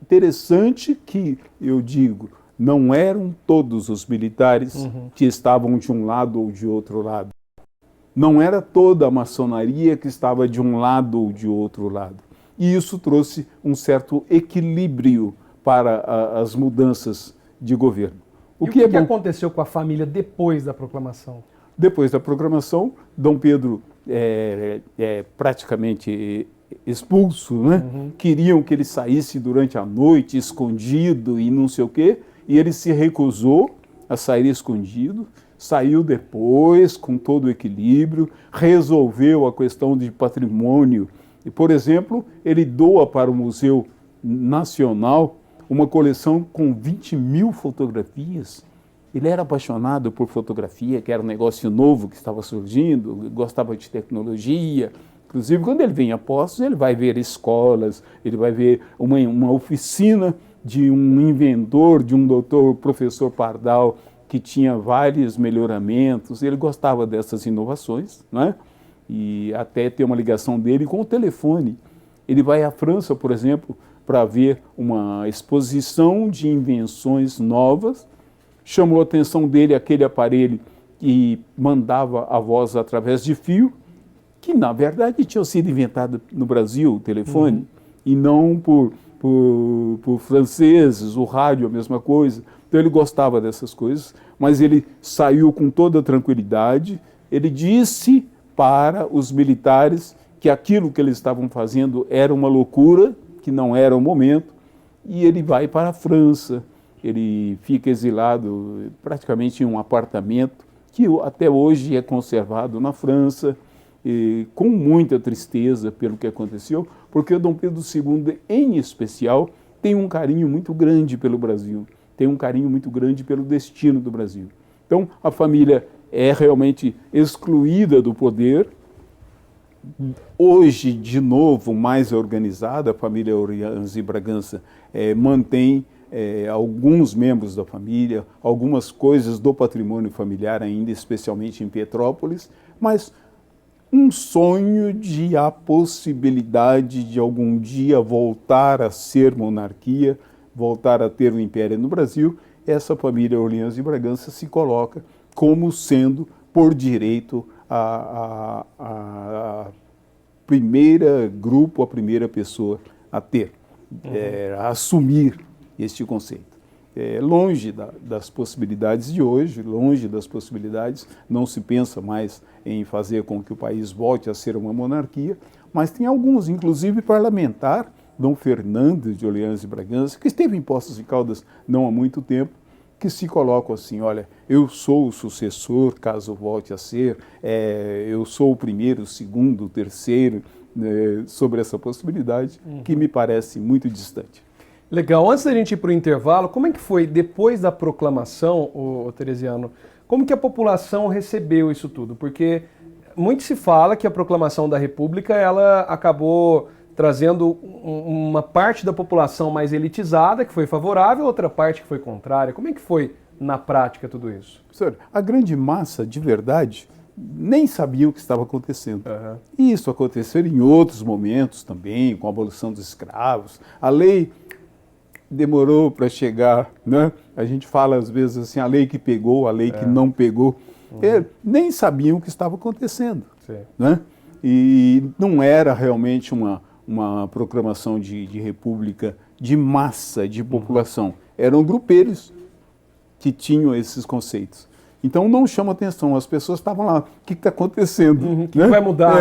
interessante que, eu digo, não eram todos os militares que estavam de um lado ou de outro lado. Não era toda a maçonaria que estava de um lado ou de outro lado. E isso trouxe um certo equilíbrio para as mudanças de governo. O que aconteceu com a família depois da proclamação? Depois da proclamação, Dom Pedro é praticamente expulso, né? Queriam que ele saísse durante a noite, escondido e não sei o quê, e ele se recusou a sair escondido, saiu depois com todo o equilíbrio, resolveu a questão de patrimônio. E, por exemplo, ele doa para o Museu Nacional uma coleção com 20.000 fotografias. Ele era apaixonado por fotografia, que era um negócio novo que estava surgindo, gostava de tecnologia. Inclusive, quando ele vem a Poços, ele vai ver escolas, ele vai ver uma oficina de um inventor, de um doutor, professor Pardal, que tinha vários melhoramentos. Ele gostava dessas inovações, né? E até tem uma ligação dele com o telefone. Ele vai à França, por exemplo, para ver uma exposição de invenções novas. Chamou a atenção dele aquele aparelho que mandava a voz através de fio, que na verdade tinha sido inventado no Brasil, o telefone, e não por franceses, o rádio, a mesma coisa. Então ele gostava dessas coisas, mas ele saiu com toda a tranquilidade. Ele disse para os militares que aquilo que eles estavam fazendo era uma loucura, que não era o momento, e ele vai para a França. Ele fica exilado praticamente em um apartamento que até hoje é conservado na França, com muita tristeza pelo que aconteceu, porque o Dom Pedro II, em especial, tem um carinho muito grande pelo Brasil, tem um carinho muito grande pelo destino do Brasil. Então, a família é realmente excluída do poder. Hoje, de novo, mais organizada, a família Orleans e Bragança mantém alguns membros da família, algumas coisas do patrimônio familiar ainda, especialmente em Petrópolis, mas um sonho de a possibilidade de algum dia voltar a ser monarquia, voltar a ter um império no Brasil. Essa família Orleans e Bragança se coloca como sendo, por direito, a primeira grupo, a primeira pessoa a ter, a assumir este conceito. Longe das possibilidades de hoje, longe das possibilidades, não se pensa mais em fazer com que o país volte a ser uma monarquia, mas tem alguns, inclusive parlamentar, Dom Fernando de Orleans e Bragança, que esteve em Poços de Caldas não há muito tempo, que se colocam assim: olha, eu sou o sucessor, caso volte a ser, eu sou o primeiro, o segundo, o terceiro, sobre essa possibilidade, que me parece muito distante. Legal. Antes da gente ir para o intervalo, como é que foi, depois da proclamação, ô Teresiano, como que a população recebeu isso tudo? Porque muito se fala que a proclamação da República, ela acabou trazendo uma parte da população mais elitizada, que foi favorável, outra parte que foi contrária. Como é que foi, na prática, tudo isso? Senhor, a grande massa, de verdade, nem sabia o que estava acontecendo. E isso aconteceu em outros momentos também, com a abolição dos escravos. A lei demorou para chegar, né? A gente fala às vezes assim, a lei que pegou, a lei que não pegou. Nem sabiam o que estava acontecendo, né? E não era realmente uma proclamação de república de massa, de população. Eram grupelhos que tinham esses conceitos. Então não chama atenção, as pessoas estavam lá, o que está acontecendo? O que vai mudar?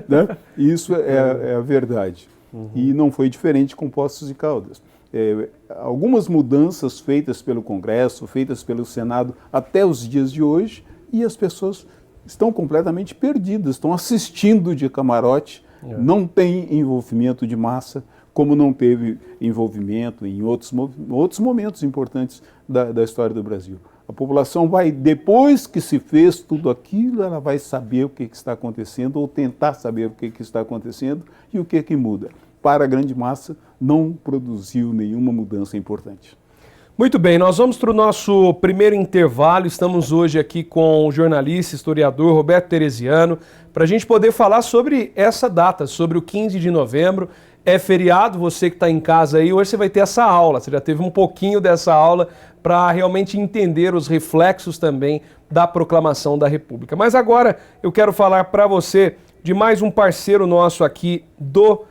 Né? Isso é a verdade. E não foi diferente com Poços de Caldas. Algumas mudanças feitas pelo Congresso, feitas pelo Senado até os dias de hoje, e as pessoas estão completamente perdidas, estão assistindo de camarote, não tem envolvimento de massa, como não teve envolvimento em outros momentos importantes da história do Brasil. A população vai, depois que se fez tudo aquilo, ela vai saber o que está acontecendo, ou tentar saber o que está acontecendo e o que muda. Para a grande massa, não produziu nenhuma mudança importante. Muito bem, nós vamos para o nosso primeiro intervalo. Estamos hoje aqui com o jornalista, historiador Roberto Tereziano, para a gente poder falar sobre essa data, sobre o 15 de novembro. É feriado, você que está em casa aí, hoje você vai ter essa aula. Você já teve um pouquinho dessa aula para realmente entender os reflexos também da proclamação da República. Mas agora eu quero falar para você de mais um parceiro nosso aqui do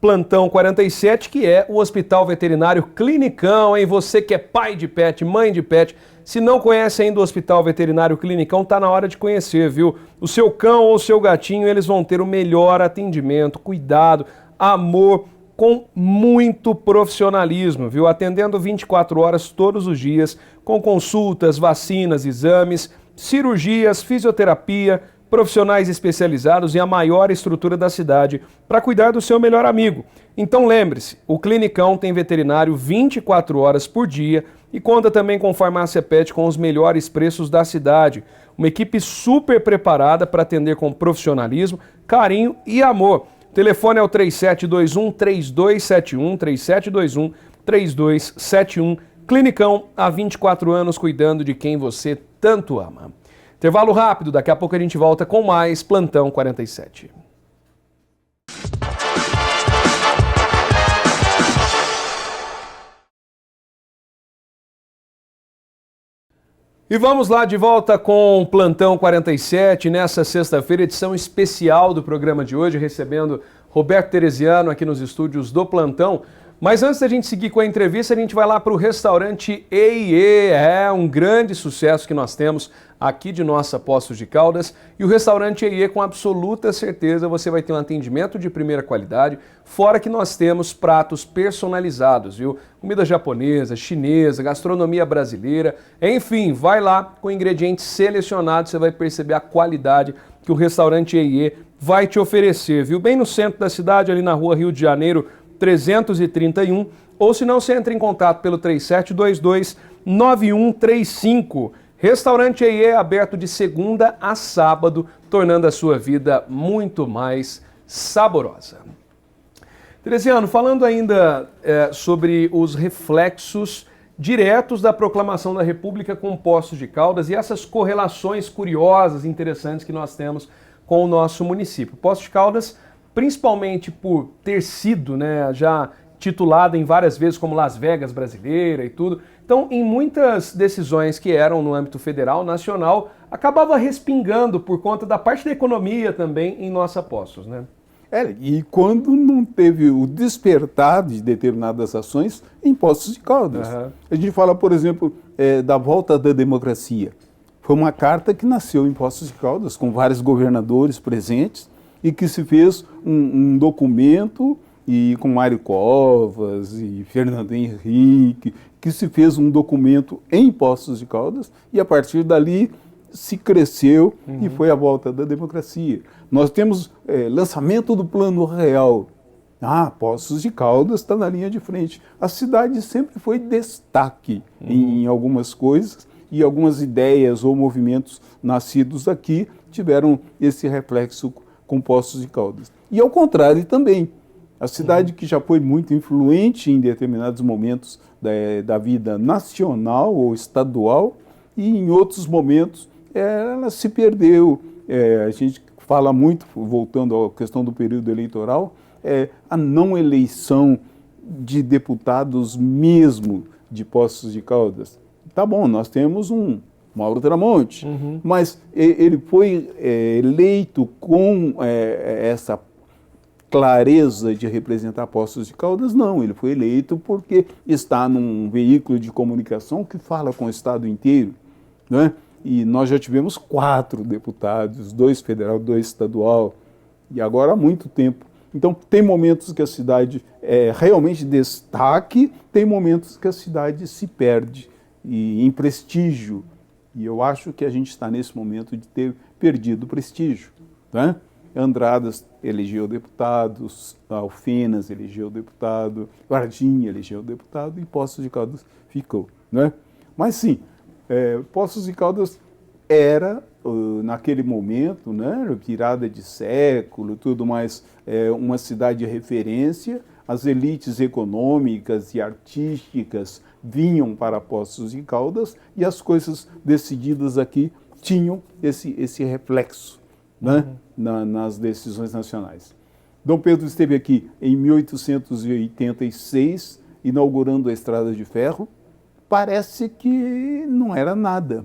Plantão 47, que é o Hospital Veterinário Clinicão, hein? Você que é pai de pet, mãe de pet, se não conhece ainda o Hospital Veterinário Clinicão, tá na hora de conhecer, viu? O seu cão ou o seu gatinho, eles vão ter o melhor atendimento, cuidado, amor, com muito profissionalismo, viu? Atendendo 24 horas todos os dias, com consultas, vacinas, exames, cirurgias, fisioterapia, profissionais especializados e a maior estrutura da cidade para cuidar do seu melhor amigo. Então lembre-se, o Clinicão tem veterinário 24 horas por dia e conta também com farmácia pet com os melhores preços da cidade. Uma equipe super preparada para atender com profissionalismo, carinho e amor. O telefone é o 3721-3271, 3721-3271. Clinicão, há 24 anos cuidando de quem você tanto ama. Intervalo rápido, daqui a pouco a gente volta com mais Plantão 47. E vamos lá de volta com Plantão 47, nessa sexta-feira, edição especial do programa de hoje, recebendo Roberto Tereziano aqui nos estúdios do Plantão. Mas antes da gente seguir com a entrevista, a gente vai lá para o restaurante E&E, um grande sucesso que nós temos aqui de nossa Poços de Caldas. E o restaurante E&E, com absoluta certeza, você vai ter um atendimento de primeira qualidade, fora que nós temos pratos personalizados, viu? Comida japonesa, chinesa, gastronomia brasileira, enfim, vai lá com ingredientes selecionados, você vai perceber a qualidade que o restaurante E&E vai te oferecer, viu? Bem no centro da cidade, ali na rua Rio de Janeiro, 331, ou se não, você entra em contato pelo 3722-9135. Restaurante E&E é aberto de segunda a sábado, tornando a sua vida muito mais saborosa. Tereziano, falando ainda sobre os reflexos diretos da proclamação da República com Poços de Caldas e essas correlações curiosas, interessantes que nós temos com o nosso município. Poços de Caldas, principalmente por ter sido, já titulada em várias vezes como Las Vegas brasileira e tudo. Então, em muitas decisões que eram no âmbito federal, nacional, acabava respingando por conta da parte da economia também em nossa Poços, né? E quando não teve o despertar de determinadas ações em Poços de Caldas. Uhum. A gente fala, por exemplo, da volta da democracia. Foi uma carta que nasceu em Poços de Caldas, com vários governadores presentes, e que se fez um documento, e com Mário Covas e Fernando Henrique, que se fez um documento em Poços de Caldas, e a partir dali se cresceu e foi a volta da democracia. Nós temos lançamento do Plano Real. Poços de Caldas está na linha de frente. A cidade sempre foi destaque em algumas coisas, e algumas ideias ou movimentos nascidos aqui tiveram esse reflexo com Poços de Caldas. E ao contrário também, a cidade que já foi muito influente em determinados momentos da vida nacional ou estadual, e em outros momentos ela se perdeu. A gente fala muito, voltando à questão do período eleitoral, a não eleição de deputados mesmo de Poços de Caldas. Tá bom, nós temos um Mauro Tramonte, mas ele foi eleito com essa clareza de representar Poços de Caldas? Não, ele foi eleito porque está num veículo de comunicação que fala com o estado inteiro, né? E nós já tivemos 4 deputados, 2 federal, 2 estadual, e agora há muito tempo. Então, tem momentos que a cidade é realmente destaque, tem momentos que a cidade se perde em prestígio. E eu acho que a gente está nesse momento de ter perdido o prestígio, né? Andradas elegeu deputados, Alfenas elegeu deputado, Varginha elegeu deputado e Poços de Caldas ficou, né? Mas sim, Poços de Caldas era, naquele momento, né, virada de século, tudo mais, uma cidade de referência. As elites econômicas e artísticas vinham para Poços de Caldas e as coisas decididas aqui tinham esse reflexo, né, nas decisões nacionais. Dom Pedro esteve aqui em 1886, inaugurando a Estrada de Ferro. Parece que não era nada,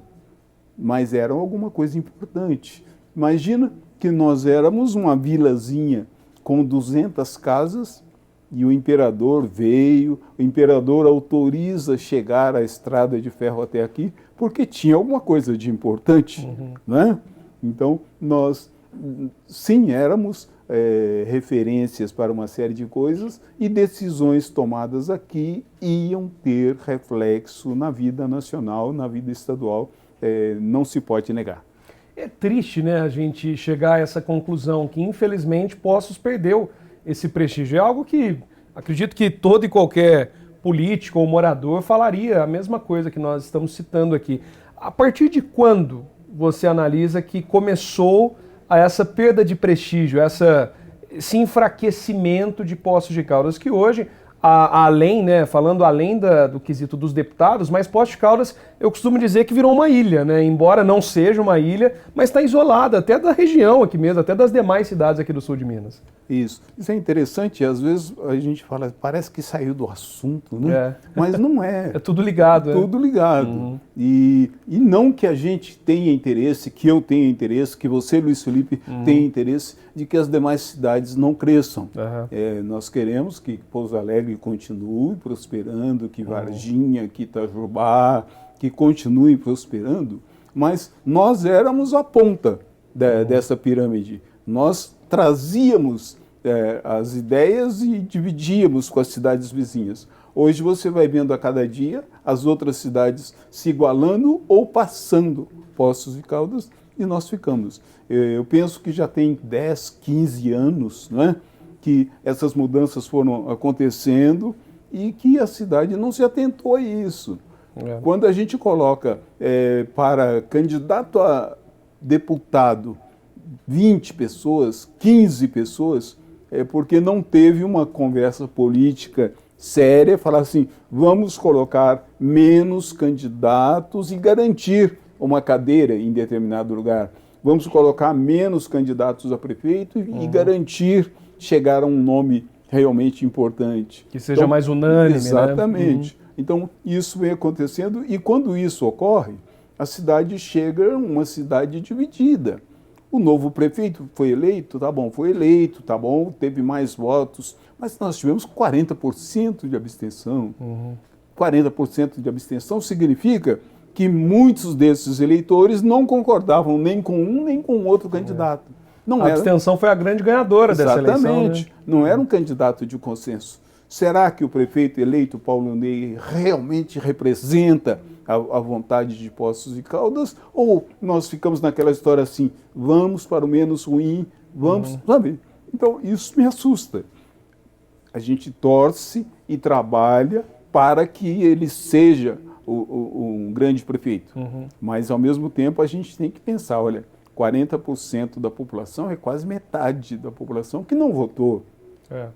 mas era alguma coisa importante. Imagina que nós éramos uma vilazinha com 200 casas e o imperador veio, o imperador autoriza chegar a Estrada de Ferro até aqui, porque tinha alguma coisa de importante, né? Então, nós, sim, éramos referências para uma série de coisas e decisões tomadas aqui iam ter reflexo na vida nacional, na vida estadual, não se pode negar. É triste, né, a gente chegar a essa conclusão que, infelizmente, Poços perdeu esse prestígio. É algo que acredito que todo e qualquer político ou morador falaria a mesma coisa que nós estamos citando aqui. A partir de quando você analisa que começou a essa perda de prestígio, esse enfraquecimento de Poços de Caldas, que hoje, além, né, falando além do quesito dos deputados, mas Poços de Caldas, eu costumo dizer que virou uma ilha, né, embora não seja uma ilha, mas está isolada até da região aqui mesmo, até das demais cidades aqui do sul de Minas. Isso é interessante, às vezes a gente fala, parece que saiu do assunto, né? Mas não é. É tudo ligado. Tudo ligado. E não que a gente tenha interesse, que eu tenha interesse, que você, Luiz Felipe, tenha interesse de que as demais cidades não cresçam. Nós queremos que Pouso Alegre continue prosperando, que Varginha, que Itajubá, que continue prosperando, mas nós éramos a ponta dessa pirâmide. Nós trazíamos as ideias e dividíamos com as cidades vizinhas. Hoje você vai vendo a cada dia as outras cidades se igualando ou passando Poços de Caldas e nós ficamos. Eu penso que já tem 10, 15 anos, né, que essas mudanças foram acontecendo e que a cidade não se atentou a isso. Quando a gente coloca para candidato a deputado 20 pessoas, 15 pessoas, é porque não teve uma conversa política séria, falar assim, vamos colocar menos candidatos e garantir uma cadeira em determinado lugar. Vamos colocar menos candidatos a prefeito e garantir chegar a um nome realmente importante. Que seja mais unânime, exatamente. Né? Então, isso vem acontecendo e quando isso ocorre, a cidade chega a uma cidade dividida. O novo prefeito foi eleito, tá bom, teve mais votos, mas nós tivemos 40% de abstenção. 40% de abstenção significa que muitos desses eleitores não concordavam nem com um nem com outro candidato. A abstenção foi a grande ganhadora dessa eleição. Exatamente. Não era um candidato de consenso. Será que o prefeito eleito, Paulo Ney, realmente representa a vontade de Poços de Caldas? Ou nós ficamos naquela história assim, vamos para o menos ruim, vamos, sabe? Então, isso me assusta. A gente torce e trabalha para que ele seja um grande prefeito. Mas, ao mesmo tempo, a gente tem que pensar, olha, 40% da população é quase metade da população que não votou.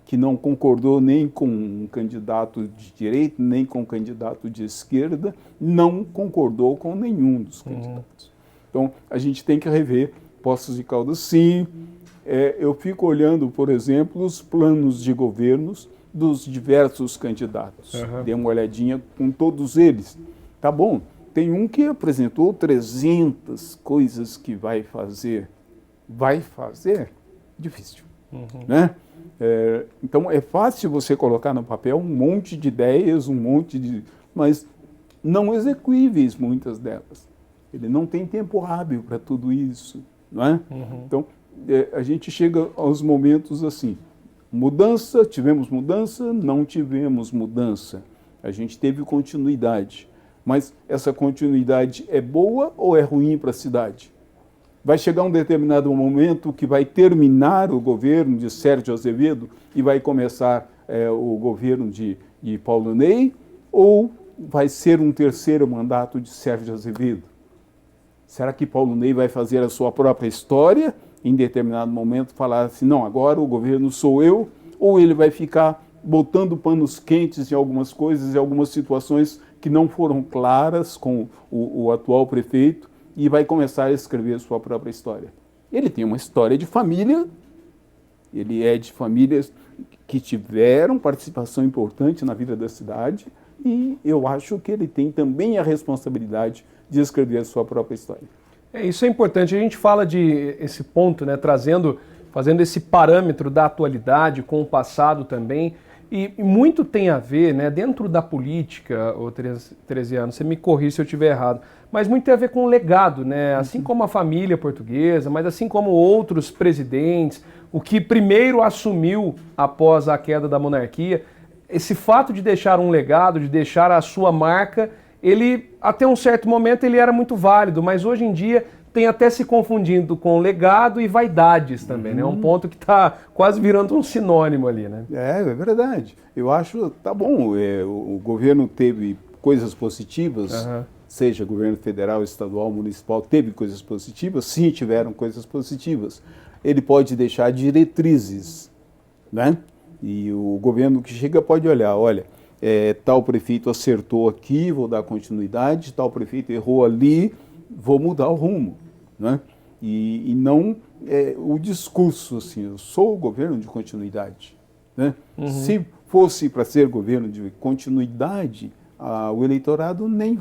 Que não concordou nem com um candidato de direita, nem com um candidato de esquerda, não concordou com nenhum dos candidatos. Então, a gente tem que rever Poços de Caldas, sim. Eu fico olhando, por exemplo, os planos de governos dos diversos candidatos. Dei uma olhadinha com todos eles. Tá bom, tem um que apresentou 300 coisas que vai fazer. Vai fazer? Difícil, né? Então, é fácil você colocar no papel um monte de ideias, mas não execuíveis muitas delas. Ele não tem tempo hábil para tudo isso, não é? Então, a gente chega aos momentos assim, mudança, tivemos mudança, não tivemos mudança. A gente teve continuidade, mas essa continuidade é boa ou é ruim para a cidade? Vai chegar um determinado momento que vai terminar o governo de Sérgio Azevedo e vai começar o governo de Paulo Ney, ou vai ser um terceiro mandato de Sérgio Azevedo? Será que Paulo Ney vai fazer a sua própria história, em determinado momento falar assim, não, agora o governo sou eu, ou ele vai ficar botando panos quentes em algumas coisas, em algumas situações que não foram claras com o atual prefeito e vai começar a escrever sua própria história. Ele tem uma história de família, ele é de famílias que tiveram participação importante na vida da cidade e eu acho que ele tem também a responsabilidade de escrever a sua própria história. Isso é importante. A gente fala de esse ponto, né, fazendo esse parâmetro da atualidade com o passado também. E muito tem a ver, né, dentro da política, ô Teresiano, você me corrija se eu estiver errado, mas muito tem a ver com o legado, né? Assim como a família portuguesa, mas assim como outros presidentes, o que primeiro assumiu após a queda da monarquia, esse fato de deixar um legado, de deixar a sua marca, ele, até um certo momento, ele era muito válido, mas hoje em dia tem até se confundindo com legado e vaidades também, né? É um ponto que está quase virando um sinônimo ali, né? É verdade. Eu acho, tá bom, o governo teve coisas positivas, seja governo federal, estadual, municipal, teve coisas positivas, sim, tiveram coisas positivas. Ele pode deixar diretrizes, né? E o governo que chega pode olhar, olha, tal prefeito acertou aqui, vou dar continuidade, tal prefeito errou ali, vou mudar o rumo, né? E não o discurso assim, eu sou o governo de continuidade, né? Se fosse para ser governo de continuidade, o eleitorado nem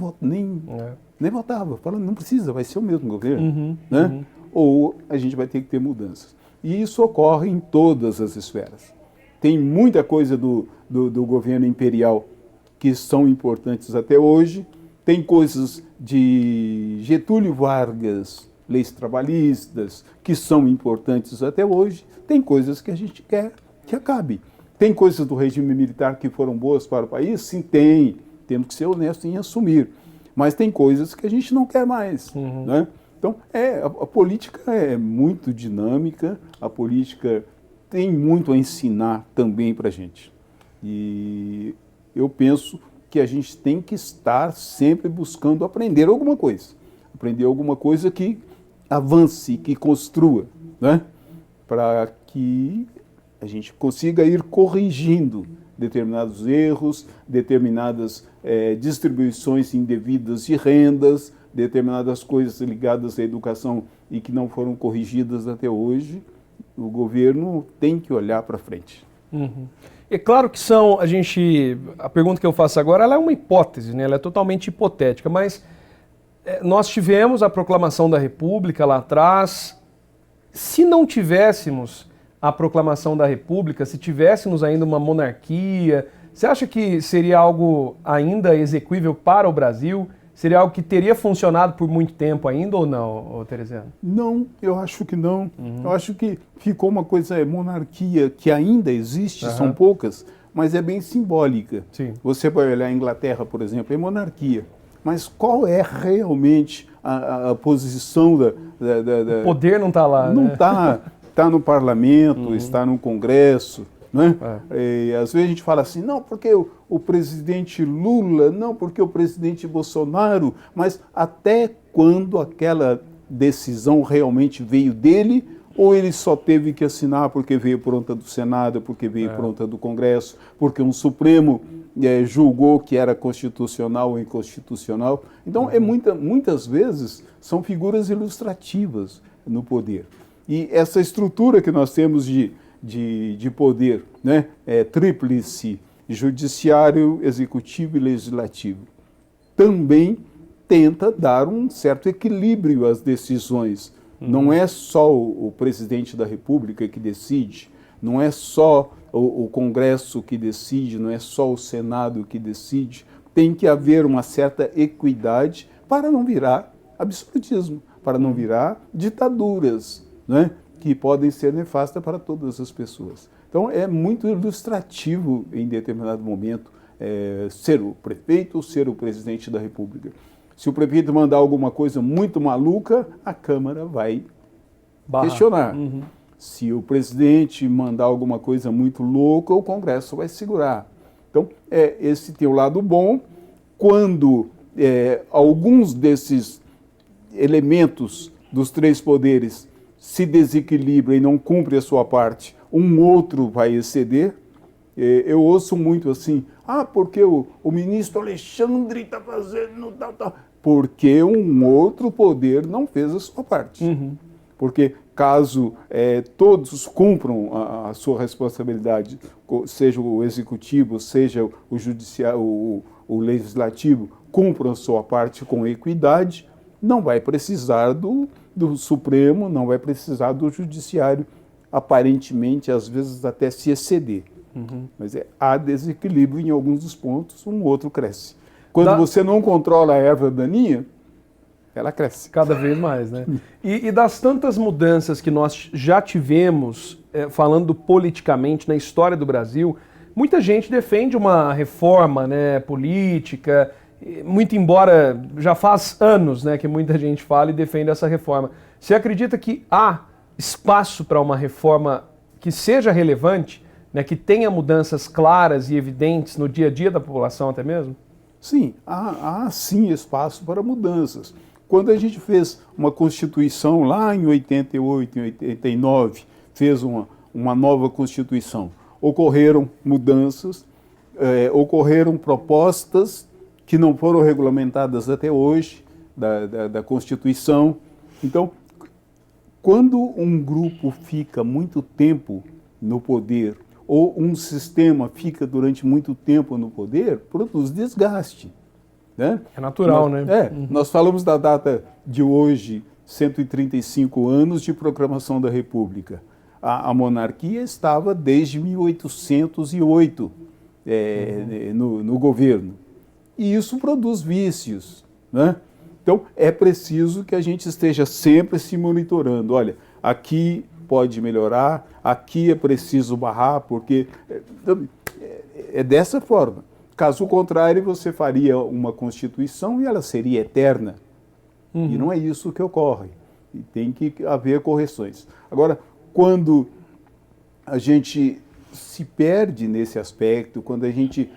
votava, falando não precisa, vai ser o mesmo governo, né? Ou a gente vai ter que ter mudanças. E isso ocorre em todas as esferas. Tem muita coisa do governo imperial que são importantes até hoje, tem coisas de Getúlio Vargas, leis trabalhistas, que são importantes até hoje, tem coisas que a gente quer que acabe. Tem coisas do regime militar que foram boas para o país? Sim, tem. Temos que ser honestos em assumir. Mas tem coisas que a gente não quer mais, né? Então, a política é muito dinâmica, a política tem muito a ensinar também para a gente. E eu penso que a gente tem que estar sempre buscando aprender alguma coisa que avance, que construa, né? Para que a gente consiga ir corrigindo determinados erros, determinadas distribuições indevidas de rendas, determinadas coisas ligadas à educação e que não foram corrigidas até hoje. O governo tem que olhar para frente. É claro que a pergunta que eu faço agora, ela é uma hipótese, né? Ela é totalmente hipotética, mas nós tivemos a proclamação da República lá atrás. Se não tivéssemos a proclamação da República, se tivéssemos ainda uma monarquia, você acha que seria algo ainda execuível para o Brasil? Seria algo que teria funcionado por muito tempo ainda ou não, Teresiano? Não, eu acho que não. Eu acho que ficou uma coisa, monarquia que ainda existe, são poucas, mas é bem simbólica. Sim. Você vai olhar a Inglaterra, por exemplo, é monarquia. Mas qual é realmente a posição O poder não está lá, não né? Está no parlamento, está no Congresso, né? E, às vezes a gente fala assim, não, porque o presidente Lula, não, porque o presidente Bolsonaro, mas até quando aquela decisão realmente veio dele, ou ele só teve que assinar porque veio pronta do Senado, porque veio pronta do Congresso, porque um Supremo julgou que era constitucional ou inconstitucional. Então, muitas vezes, são figuras ilustrativas no poder. E essa estrutura que nós temos de poder, né, tríplice, judiciário, executivo e legislativo, também tenta dar um certo equilíbrio às decisões. Não é só o presidente da República que decide, não é só o Congresso que decide, não é só o Senado que decide. Tem que haver uma certa equidade para não virar absolutismo, para não virar ditaduras, né, que podem ser nefastas para todas as pessoas. Então, é muito ilustrativo, em determinado momento, ser o prefeito ou ser o presidente da República. Se o prefeito mandar alguma coisa muito maluca, a Câmara vai questionar. Se o presidente mandar alguma coisa muito louca, o Congresso vai segurar. Então, esse tem o lado bom. Quando alguns desses elementos dos três poderes se desequilibram e não cumprem a sua parte, um outro vai exceder. Eu ouço muito assim, porque o ministro Alexandre está fazendo tal. Porque um outro poder não fez a sua parte. Porque caso todos cumpram a sua responsabilidade, seja o executivo, seja o judiciário, o legislativo, cumpram a sua parte com equidade, não vai precisar do Supremo, não vai precisar do judiciário, aparentemente, às vezes até se exceder. Mas há desequilíbrio em alguns dos pontos, um outro cresce. Quando você não controla a erva daninha, ela cresce. Cada vez mais, né? E das tantas mudanças que nós já tivemos, falando politicamente na história do Brasil, muita gente defende uma reforma, né, política, muito embora já faz anos, né, que muita gente fala e defende essa reforma. Você acredita que há espaço para uma reforma que seja relevante, né, que tenha mudanças claras e evidentes no dia a dia da população até mesmo? Sim, há sim espaço para mudanças. Quando a gente fez uma Constituição lá em 88, em 89, fez uma nova Constituição, ocorreram mudanças, ocorreram propostas que não foram regulamentadas até hoje da Constituição. Então, quando um grupo fica muito tempo no poder, ou um sistema fica durante muito tempo no poder, produz desgaste. Né? É natural, né? Nós falamos da data de hoje, 135 anos de proclamação da República. A monarquia estava desde 1808 no governo. E isso produz vícios. Né? Então, é preciso que a gente esteja sempre se monitorando. Olha, aqui pode melhorar, aqui é preciso barrar, porque é dessa forma. Caso contrário, você faria uma Constituição e ela seria eterna. E não é isso que ocorre. E tem que haver correções. Agora, quando a gente se perde nesse aspecto, quando a gente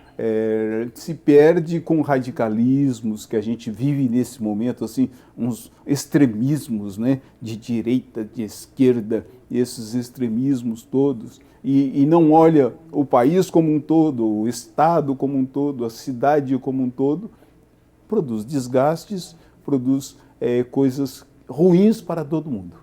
se perde com radicalismos que a gente vive nesse momento, assim, uns extremismos, né, de direita, de esquerda, esses extremismos todos, e não olha o país como um todo, o Estado como um todo, a cidade como um todo, produz desgastes, produz coisas ruins para todo mundo.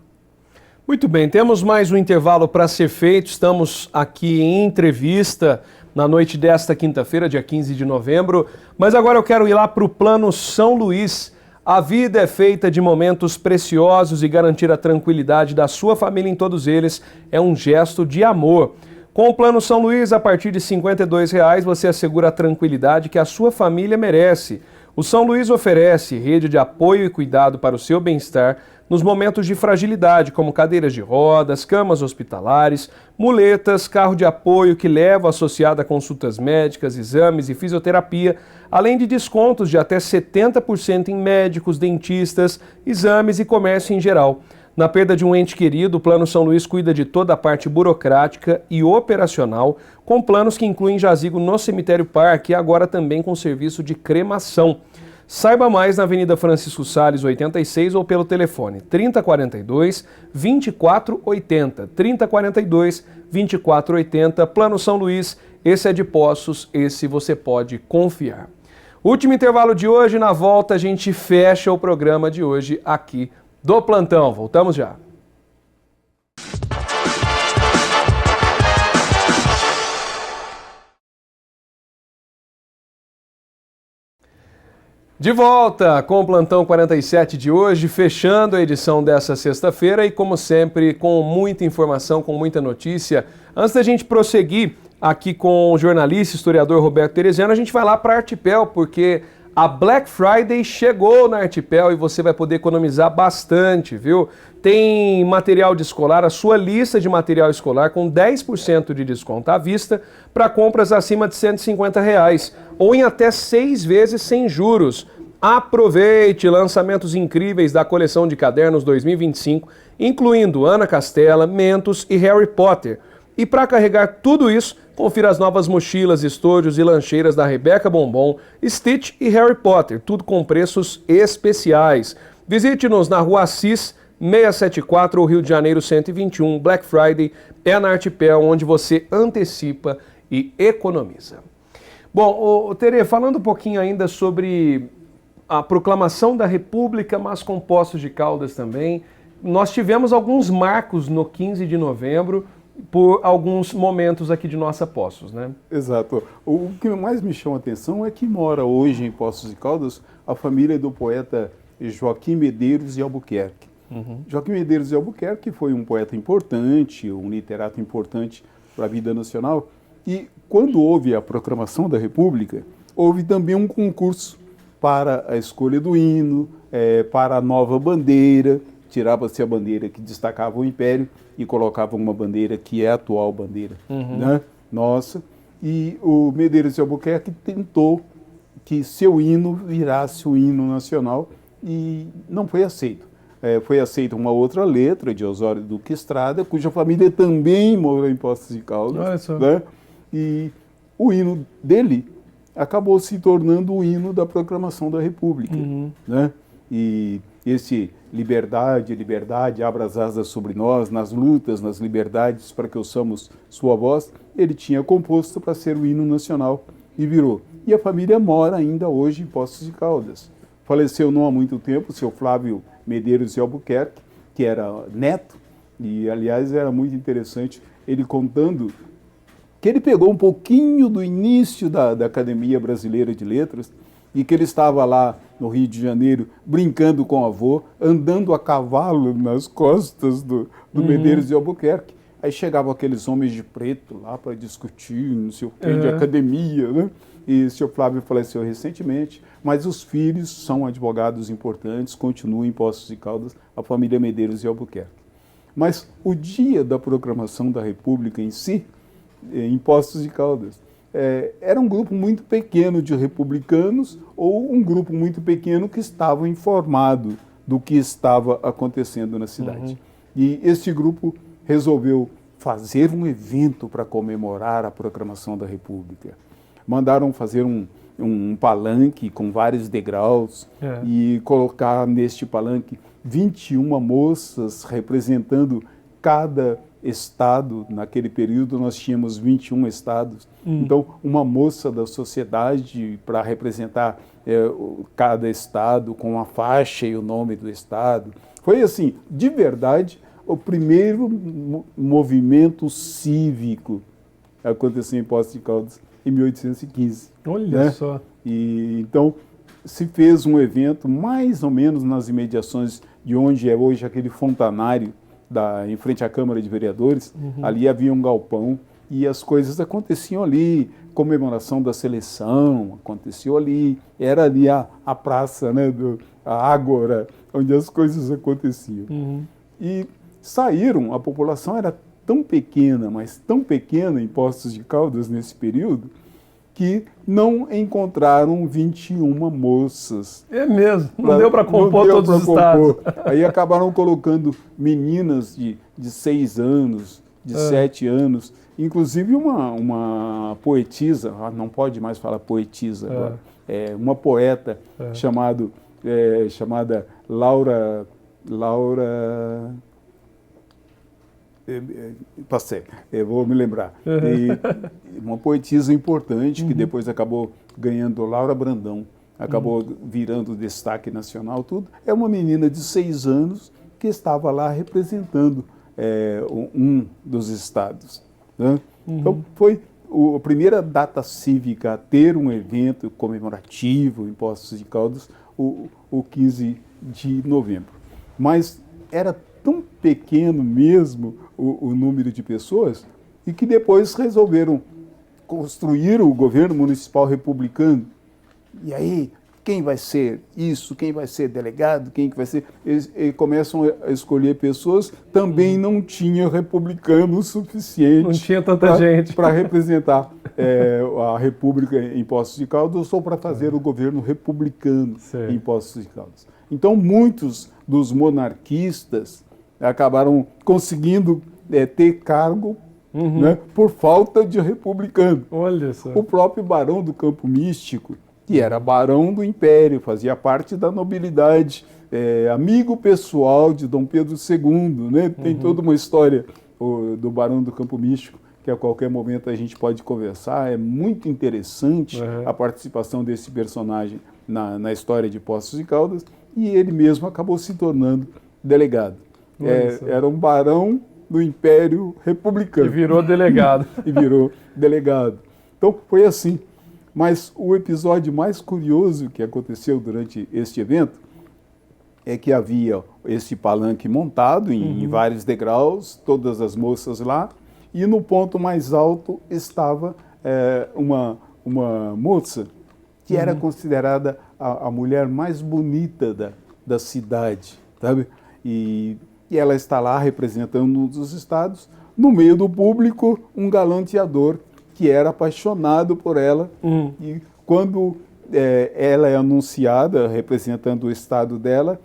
Muito bem, temos mais um intervalo para ser feito. Estamos aqui em entrevista na noite desta quinta-feira, dia 15 de novembro. Mas agora eu quero ir lá para o Plano São Luís. A vida é feita de momentos preciosos e garantir a tranquilidade da sua família em todos eles é um gesto de amor. Com o Plano São Luís, a partir de R$ 52,00, você assegura a tranquilidade que a sua família merece. O São Luís oferece rede de apoio e cuidado para o seu bem-estar nos momentos de fragilidade, como cadeiras de rodas, camas hospitalares, muletas, carro de apoio que leva associado a consultas médicas, exames e fisioterapia, além de descontos de até 70% em médicos, dentistas, exames e comércio em geral. Na perda de um ente querido, o Plano São Luís cuida de toda a parte burocrática e operacional, com planos que incluem jazigo no Cemitério Parque e agora também com serviço de cremação. Saiba mais na Avenida Francisco Salles, 86 ou pelo telefone 3042-2480. 3042-2480. Plano São Luís, esse é de Poços, esse você pode confiar. Último intervalo de hoje, na volta a gente fecha o programa de hoje aqui do Plantão. Voltamos já. De volta com o Plantão 47 de hoje, fechando a edição dessa sexta-feira e, como sempre, com muita informação, com muita notícia. Antes da gente prosseguir aqui com o jornalista e historiador Roberto Tereziano, a gente vai lá para a Artipel, porque a Black Friday chegou na Artipel e você vai poder economizar bastante, viu? Tem material de escolar, a sua lista de material escolar com 10% de desconto à vista para compras acima de R$ 150 ou em até 6 vezes sem juros. Aproveite lançamentos incríveis da coleção de cadernos 2025, incluindo Ana Castela, Mentos e Harry Potter. E para carregar tudo isso, confira as novas mochilas, estojos e lancheiras da Rebeca Bombom, Stitch e Harry Potter, tudo com preços especiais. Visite-nos na Rua Assis, 674, Rio de Janeiro 121. Black Friday é na Artipel, onde você antecipa e economiza. Bom, Terê, falando um pouquinho ainda sobre a proclamação da República, mas com Poços de Caldas também, nós tivemos alguns marcos no 15 de novembro por alguns momentos aqui de nossa Poços, né? Exato. O que mais me chama a atenção é que mora hoje em Poços de Caldas a família do poeta Joaquim Medeiros de Albuquerque. Joaquim Medeiros de Albuquerque foi um poeta importante, um literato importante para a vida nacional, e quando houve a proclamação da República, houve também um concurso para a escolha do hino, para a nova bandeira. Tirava-se a bandeira que destacava o Império e colocava uma bandeira que é a atual bandeira, né, nossa. E o Medeiros de Albuquerque tentou que seu hino virasse o hino nacional e não foi aceito. Foi aceita uma outra letra de Osório Duque Estrada, cuja família também morou em Poços de Caldas. Olha só. Né? E o hino dele acabou se tornando o hino da proclamação da República. Né? E esse liberdade, liberdade, abra as asas sobre nós, nas lutas, nas liberdades, para que ouçamos sua voz, ele tinha composto para ser o hino nacional e virou. E a família mora ainda hoje em Poços de Caldas. Faleceu não há muito tempo o seu Flávio Medeiros de Albuquerque, que era neto, e aliás era muito interessante ele contando que ele pegou um pouquinho do início da Academia Brasileira de Letras e que ele estava lá no Rio de Janeiro brincando com o avô, andando a cavalo nas costas do Medeiros de Albuquerque. Aí chegavam aqueles homens de preto lá para discutir, não sei o quê, de academia, né? E o senhor Flávio faleceu recentemente, mas os filhos são advogados importantes, continuam em Poços de Caldas, a família Medeiros de Albuquerque. Mas o dia da proclamação da República em si, em Poços de Caldas, era um grupo muito pequeno de republicanos ou um grupo muito pequeno que estava informado do que estava acontecendo na cidade. E este grupo resolveu fazer um evento para comemorar a proclamação da República. Mandaram fazer um palanque com vários degraus e colocar neste palanque 21 moças representando cada estado. Naquele período nós tínhamos 21 estados. Então, uma moça da sociedade para representar cada estado com a faixa e o nome do estado. Foi assim, de verdade, o primeiro movimento cívico aconteceu em Poços de Caldas em 1815. Olha só. E então se fez um evento mais ou menos nas imediações de onde é hoje aquele fontanário em frente à Câmara de Vereadores. Ali havia um galpão e as coisas aconteciam ali, comemoração da seleção aconteceu ali, era ali a praça, né, a ágora, onde as coisas aconteciam. E saíram, a população era tão pequena, mas tão pequena em Poços de Caldas nesse período, que não encontraram 21 moças. É mesmo, não deu para compor todos os estados. Aí acabaram colocando meninas de 6 anos, de 7 anos, inclusive uma poetisa, não pode mais falar poetisa agora, uma poeta chamada Laura... Passei, eu vou me lembrar. E uma poetisa importante que depois acabou ganhando, Laura Brandão, acabou virando destaque nacional, tudo. É uma menina de 6 anos que estava lá representando um dos estados. Né? Então foi a primeira data cívica a ter um evento comemorativo em Poços de Caldas, o 15 de novembro. Mas era tão pequeno mesmo o número de pessoas e que depois resolveram construir o governo municipal republicano. E aí, quem vai ser isso? Quem vai ser delegado? Quem que vai ser? Eles começam a escolher pessoas. Também não tinha republicano suficiente. Não tinha tanta gente para representar a República em Poços de Caldas ou para fazer o governo republicano em Poços de Caldas. Então, muitos dos monarquistas acabaram conseguindo ter cargo, né, por falta de republicano. Olha só. O próprio Barão do Campo Místico, que era barão do Império, fazia parte da nobilidade, amigo pessoal de Dom Pedro II, né? Tem toda uma história do Barão do Campo Místico, que a qualquer momento a gente pode conversar. É muito interessante a participação desse personagem na história de Poços de Caldas, e ele mesmo acabou se tornando delegado. Era um barão do Império Republicano. E virou delegado. E virou delegado. Então, foi assim. Mas o episódio mais curioso que aconteceu durante este evento é que havia esse palanque montado em vários degraus, todas as moças lá, e no ponto mais alto estava uma moça que era considerada a mulher mais bonita da cidade, sabe? E ela está lá representando um dos estados, no meio do público, um galanteador que era apaixonado por ela. E quando ela é anunciada, representando o estado dela,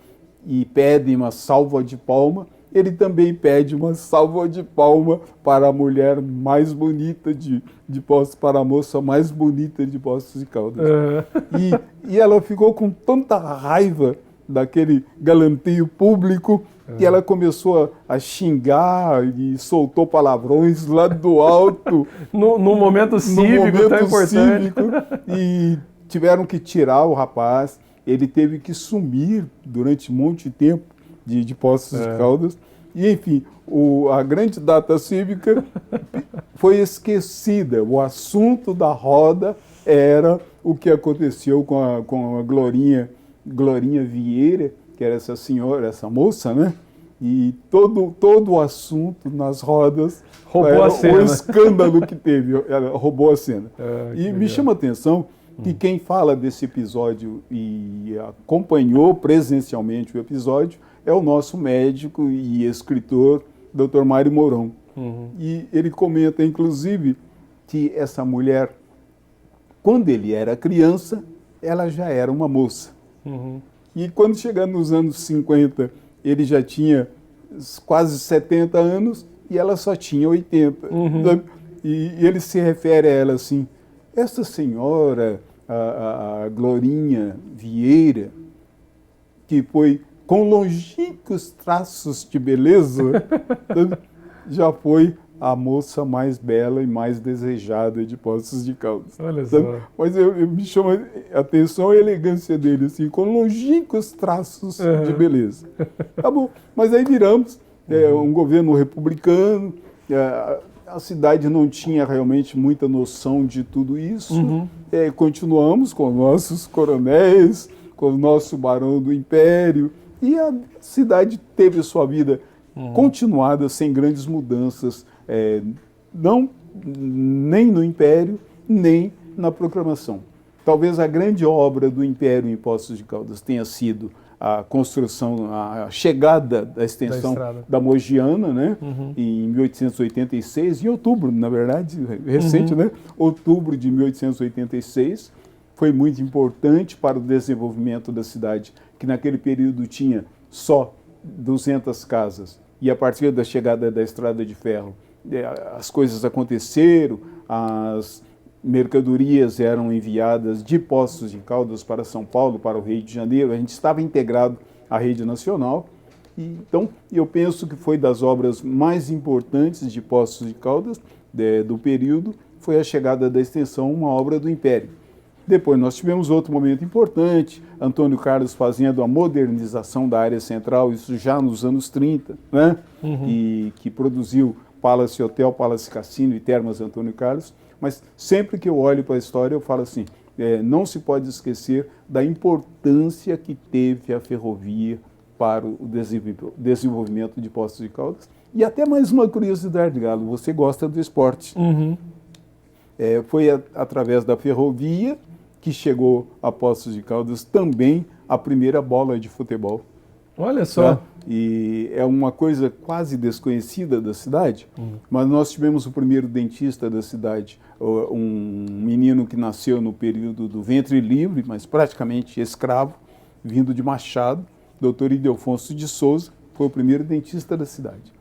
e pede uma salva de palma, ele também pede uma salva de palma para a mulher mais bonita de Poços, para a moça mais bonita de Poços de Caldas. E ela ficou com tanta raiva daquele galanteio público que ela começou a xingar e soltou palavrões lá do alto. No momento cívico tão importante. E tiveram que tirar o rapaz. Ele teve que sumir durante um monte de tempo de Poços de Caldas. E, enfim, a grande data cívica foi esquecida. O assunto da roda era o que aconteceu com a Glorinha Vieira, que era essa senhora, essa moça, né? E todo o assunto nas rodas roubou a cena. O escândalo que teve, ela roubou a cena. E me chama a atenção que quem fala desse episódio e acompanhou presencialmente o episódio é o nosso médico e escritor, Dr. Mário Mourão. E ele comenta, inclusive, que essa mulher, quando ele era criança, ela já era uma moça. E quando chega nos anos 50, ele já tinha quase 70 anos e ela só tinha 80. E ele se refere a ela assim: essa senhora, a Glorinha Vieira, que foi com longínquos traços de beleza, já foi a moça mais bela e mais desejada de Poços de Caldas. Olha só. Mas me chama a atenção a elegância dele, assim, com longínquos traços de beleza. Tá bom, mas aí viramos um governo republicano, a cidade não tinha realmente muita noção de tudo isso. Continuamos com nossos coronéis, com o nosso barão do Império, e a cidade teve sua vida continuada sem grandes mudanças, nem no Império, nem na proclamação. Talvez a grande obra do Império em Poços de Caldas tenha sido a construção, a chegada da extensão da Mogiana, né? Em 1886, em outubro, na verdade, recente, né? Outubro de 1886, foi muito importante para o desenvolvimento da cidade, que naquele período tinha só 200 casas. E a partir da chegada da estrada de ferro, as coisas aconteceram, as mercadorias eram enviadas de Poços de Caldas para São Paulo, para o Rio de Janeiro, a gente estava integrado à rede nacional. Então, eu penso que foi das obras mais importantes de Poços de Caldas, do período, foi a chegada da extensão, uma obra do Império. Depois nós tivemos outro momento importante, Antônio Carlos fazendo a modernização da área central, isso já nos anos 30, né? E que produziu Palace Hotel, Palace Cassino e Termas Antônio Carlos. Mas sempre que eu olho para a história, eu falo assim, não se pode esquecer da importância que teve a ferrovia para o desenvolvimento de Poços de Caldas. E até mais uma curiosidade, Galo, você gosta do esporte. Foi através da ferrovia que chegou a Poços de Caldas também a primeira bola de futebol. Olha só. Tá? E é uma coisa quase desconhecida da cidade, mas nós tivemos o primeiro dentista da cidade, um menino que nasceu no período do ventre livre, mas praticamente escravo, vindo de Machado, Dr. Ildefonso de Souza, foi o primeiro dentista da cidade.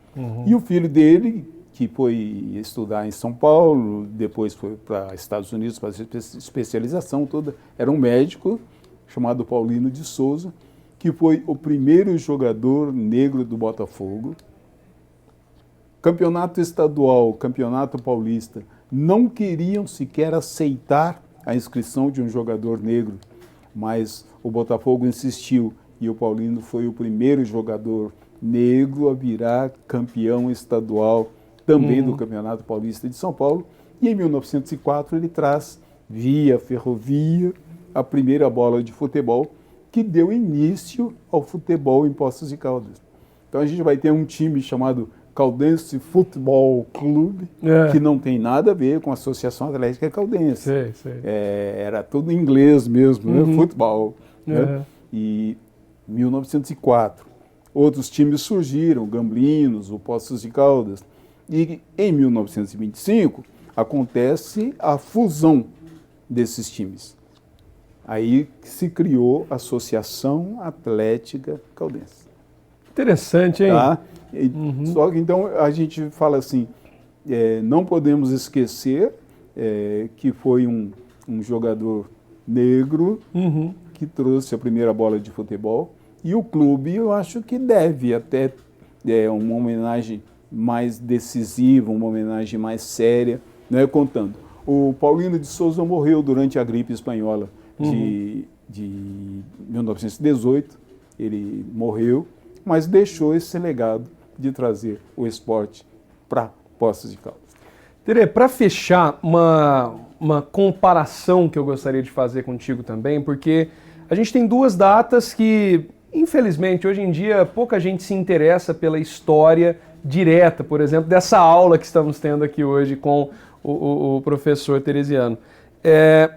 E o filho dele, que foi estudar em São Paulo, depois foi para Estados Unidos para fazer especialização toda, era um médico chamado Paulino de Souza, que foi o primeiro jogador negro do Botafogo, Campeonato estadual, campeonato paulista, não queriam sequer aceitar a inscrição de um jogador negro, mas o Botafogo insistiu e o Paulino foi o primeiro jogador negro a virar campeão estadual também do Campeonato Paulista de São Paulo. E em 1904 ele traz, via ferrovia, a primeira bola de futebol que deu início ao futebol em Poços de Caldas. Então a gente vai ter um time chamado Caldense Futebol Clube, que não tem nada a ver com a Associação Atlética Caldense. Era tudo em inglês mesmo, né? Futebol. Né? E 1904, outros times surgiram, Gamblinos, o Poços de Caldas. E em 1925 acontece a fusão desses times. Aí se criou a Associação Atlética Caldense. Interessante, hein? Tá? Só que então a gente fala assim, não podemos esquecer que foi um jogador negro que trouxe a primeira bola de futebol, e o clube eu acho que deve até uma homenagem mais decisiva, uma homenagem mais séria, né, contando. O Paulino de Souza morreu durante a gripe espanhola de 1918, ele morreu, mas deixou esse legado de trazer o esporte para Poços de Caldas. Tere, para fechar, uma comparação que eu gostaria de fazer contigo também, porque a gente tem duas datas que, infelizmente, hoje em dia pouca gente se interessa pela história direta, por exemplo, dessa aula que estamos tendo aqui hoje com o professor Teresiano.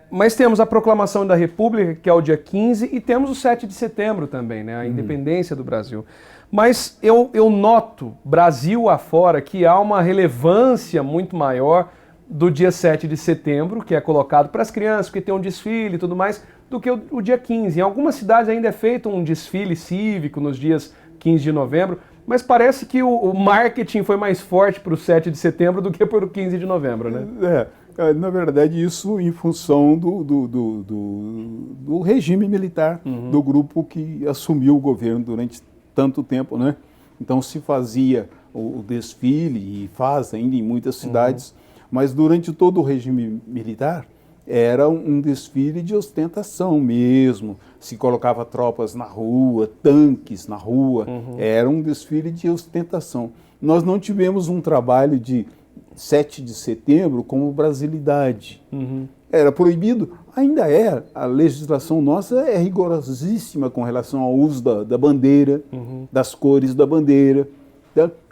Mas temos a Proclamação da República, que é o dia 15, e temos o 7 de setembro também, né, a independência do Brasil. Mas eu noto, Brasil afora, que há uma relevância muito maior do dia 7 de setembro, que é colocado para as crianças, que tem um desfile e tudo mais, do que o dia 15. Em algumas cidades ainda é feito um desfile cívico nos dias 15 de novembro, mas parece que o marketing foi mais forte para o 7 de setembro do que para o 15 de novembro, né? Na verdade, isso em função do regime militar, do grupo que assumiu o governo durante tanto tempo, né? Então se fazia o desfile, e faz ainda em muitas cidades, mas durante todo o regime militar era um desfile de ostentação mesmo, se colocava tropas na rua, tanques na rua, era um desfile de ostentação. Nós não tivemos um trabalho de 7 de setembro como brasilidade. Era proibido, ainda é, a legislação nossa é rigorosíssima com relação ao uso da bandeira, das cores da bandeira.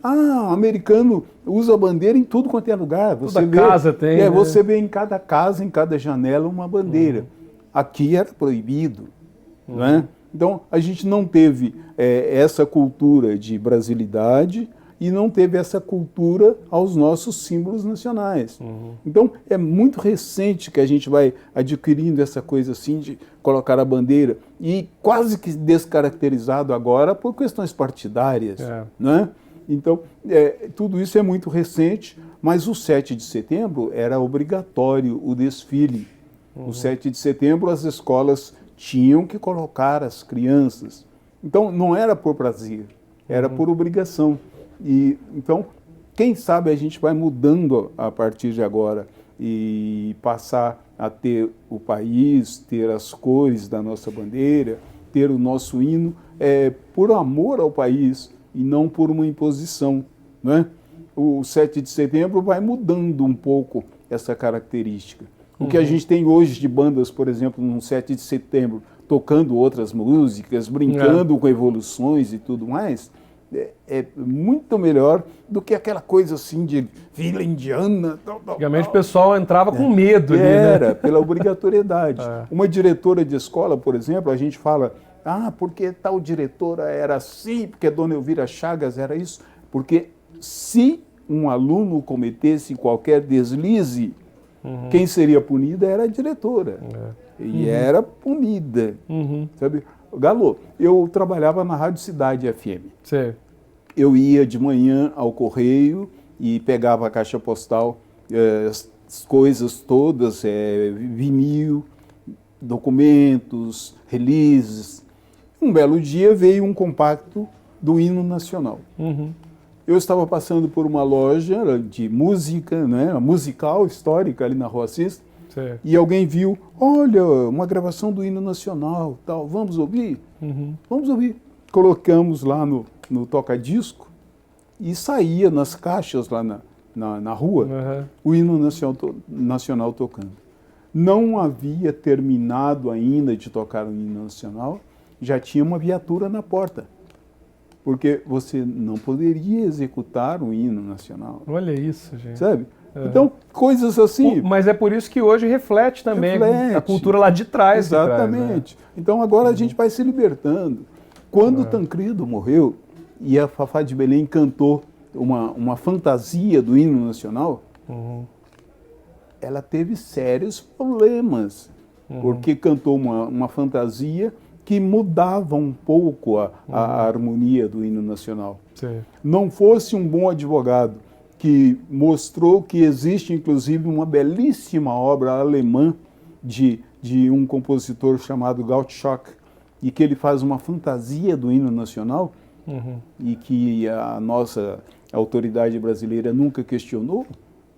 O americano usa a bandeira em tudo quanto é lugar. Toda casa tem, né? Você vê em cada casa, em cada janela, uma bandeira. Aqui era proibido. Né? Então, a gente não teve essa cultura de brasilidade e não teve essa cultura aos nossos símbolos nacionais. Então, é muito recente que a gente vai adquirindo essa coisa assim de colocar a bandeira, e quase que descaracterizado agora por questões partidárias. Né? Então, tudo isso é muito recente, mas o 7 de setembro era obrigatório o desfile. O 7 de setembro as escolas tinham que colocar as crianças. Então, não era por prazer, era por obrigação. E então, quem sabe a gente vai mudando a partir de agora e passar a ter o país, ter as cores da nossa bandeira, ter o nosso hino, por amor ao país e não por uma imposição, né? O 7 de setembro vai mudando um pouco essa característica. O que a gente tem hoje de bandas, por exemplo, no 7 de setembro, tocando outras músicas, brincando com evoluções e tudo mais, é muito melhor do que aquela coisa assim de vila indiana. Antigamente o pessoal entrava com medo ali, né? Pela obrigatoriedade. Uma diretora de escola, por exemplo, a gente fala, porque tal diretora era assim, porque a dona Elvira Chagas era isso, porque se um aluno cometesse qualquer deslize, quem seria punida era a diretora. E era punida. Sabe? Galo, eu trabalhava na Rádio Cidade FM. Sim. Eu ia de manhã ao correio e pegava a caixa postal, as coisas todas, vinil, documentos, releases. Um belo dia veio um compacto do hino nacional. eu estava passando por uma loja de música, né, musical histórica ali na Rua Assis, e alguém viu, olha, uma gravação do hino nacional, tal, vamos ouvir? Vamos ouvir. Colocamos lá no toca-disco e saía nas caixas lá na rua o hino nacional tocando. Não havia terminado ainda de tocar o hino nacional, já tinha uma viatura na porta. Porque você não poderia executar o hino nacional. Olha isso, gente. Sabe? Então, coisas assim... Mas é por isso que hoje reflete também a cultura lá de trás. Exatamente. Né? Então, agora a gente vai se libertando. Quando Tancredo morreu e a Fafá de Belém cantou uma fantasia do hino nacional, ela teve sérios problemas, porque cantou uma fantasia que mudava um pouco a harmonia do hino nacional. Não fosse um bom advogado que mostrou que existe, inclusive, uma belíssima obra alemã de um compositor chamado Gottschalk, e que ele faz uma fantasia do hino nacional, e que a nossa autoridade brasileira nunca questionou,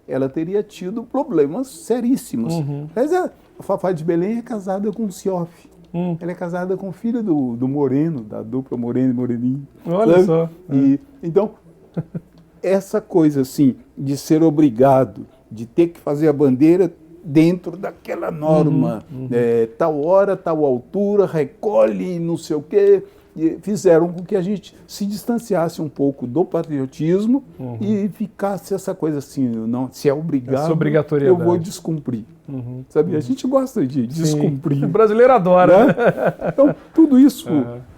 ela teria tido problemas seríssimos. Mas a Fafá de Belém é casada com o Cioff. Ela é casada com o filho do Moreno, da dupla Moreno e Moreninho. Olha só. Então, essa coisa assim, de ser obrigado, de ter que fazer a bandeira dentro daquela norma, tal hora, tal altura, recolhe, não sei o quê, fizeram com que a gente se distanciasse um pouco do patriotismo e ficasse essa coisa assim, não, se é obrigado, eu vou descumprir. Sabe? A gente gosta de descumprir. O brasileiro adora. Né? Então, tudo isso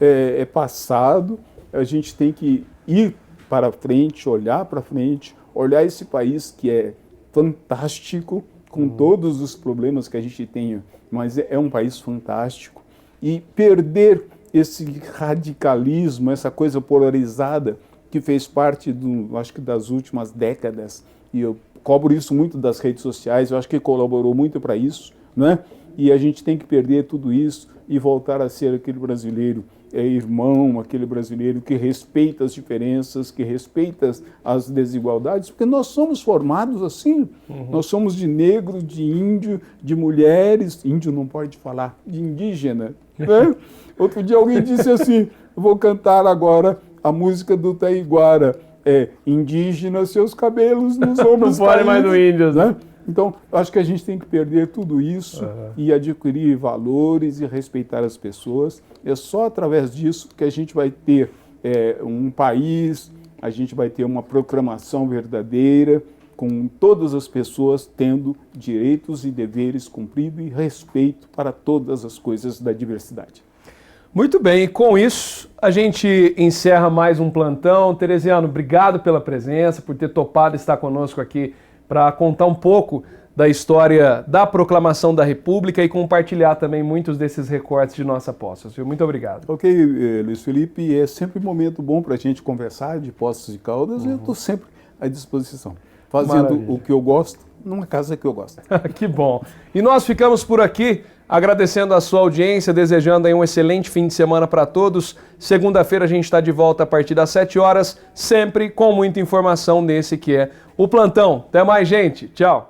é passado, a gente tem que ir para frente, olhar esse país que é fantástico, com todos os problemas que a gente tem, mas é um país fantástico, e perder esse radicalismo, essa coisa polarizada que fez parte, acho que das últimas décadas, e eu cobro isso muito das redes sociais, eu acho que colaborou muito para isso, né? E a gente tem que perder tudo isso e voltar a ser aquele brasileiro irmão, aquele brasileiro que respeita as diferenças, que respeita as desigualdades, porque nós somos formados assim, nós somos de negro, de índio, de mulheres, índio não pode falar, de indígena, né? Outro dia alguém disse assim, eu vou cantar agora a música do Taiguara, indígena, seus cabelos nos ombros não pode mais do índio, né? Então, acho que a gente tem que perder tudo isso e adquirir valores e respeitar as pessoas. É só através disso que a gente vai ter um país, a gente vai ter uma proclamação verdadeira, com todas as pessoas tendo direitos e deveres cumpridos e respeito para todas as coisas da diversidade. Muito bem, com isso a gente encerra mais um plantão. Teresiano, obrigado pela presença, por ter topado estar conosco aqui para contar um pouco da história da proclamação da República e compartilhar também muitos desses recortes de nossa Poços. Muito obrigado. Ok, Luiz Felipe, é sempre um momento bom para a gente conversar de Poços de Caldas, eu estou sempre à disposição, fazendo o que eu gosto, numa casa que eu gosto. Que bom. E nós ficamos por aqui, agradecendo a sua audiência, desejando aí um excelente fim de semana para todos. Segunda-feira a gente está de volta a partir das 7 horas, sempre com muita informação nesse que é o Plantão. Até mais, gente. Tchau.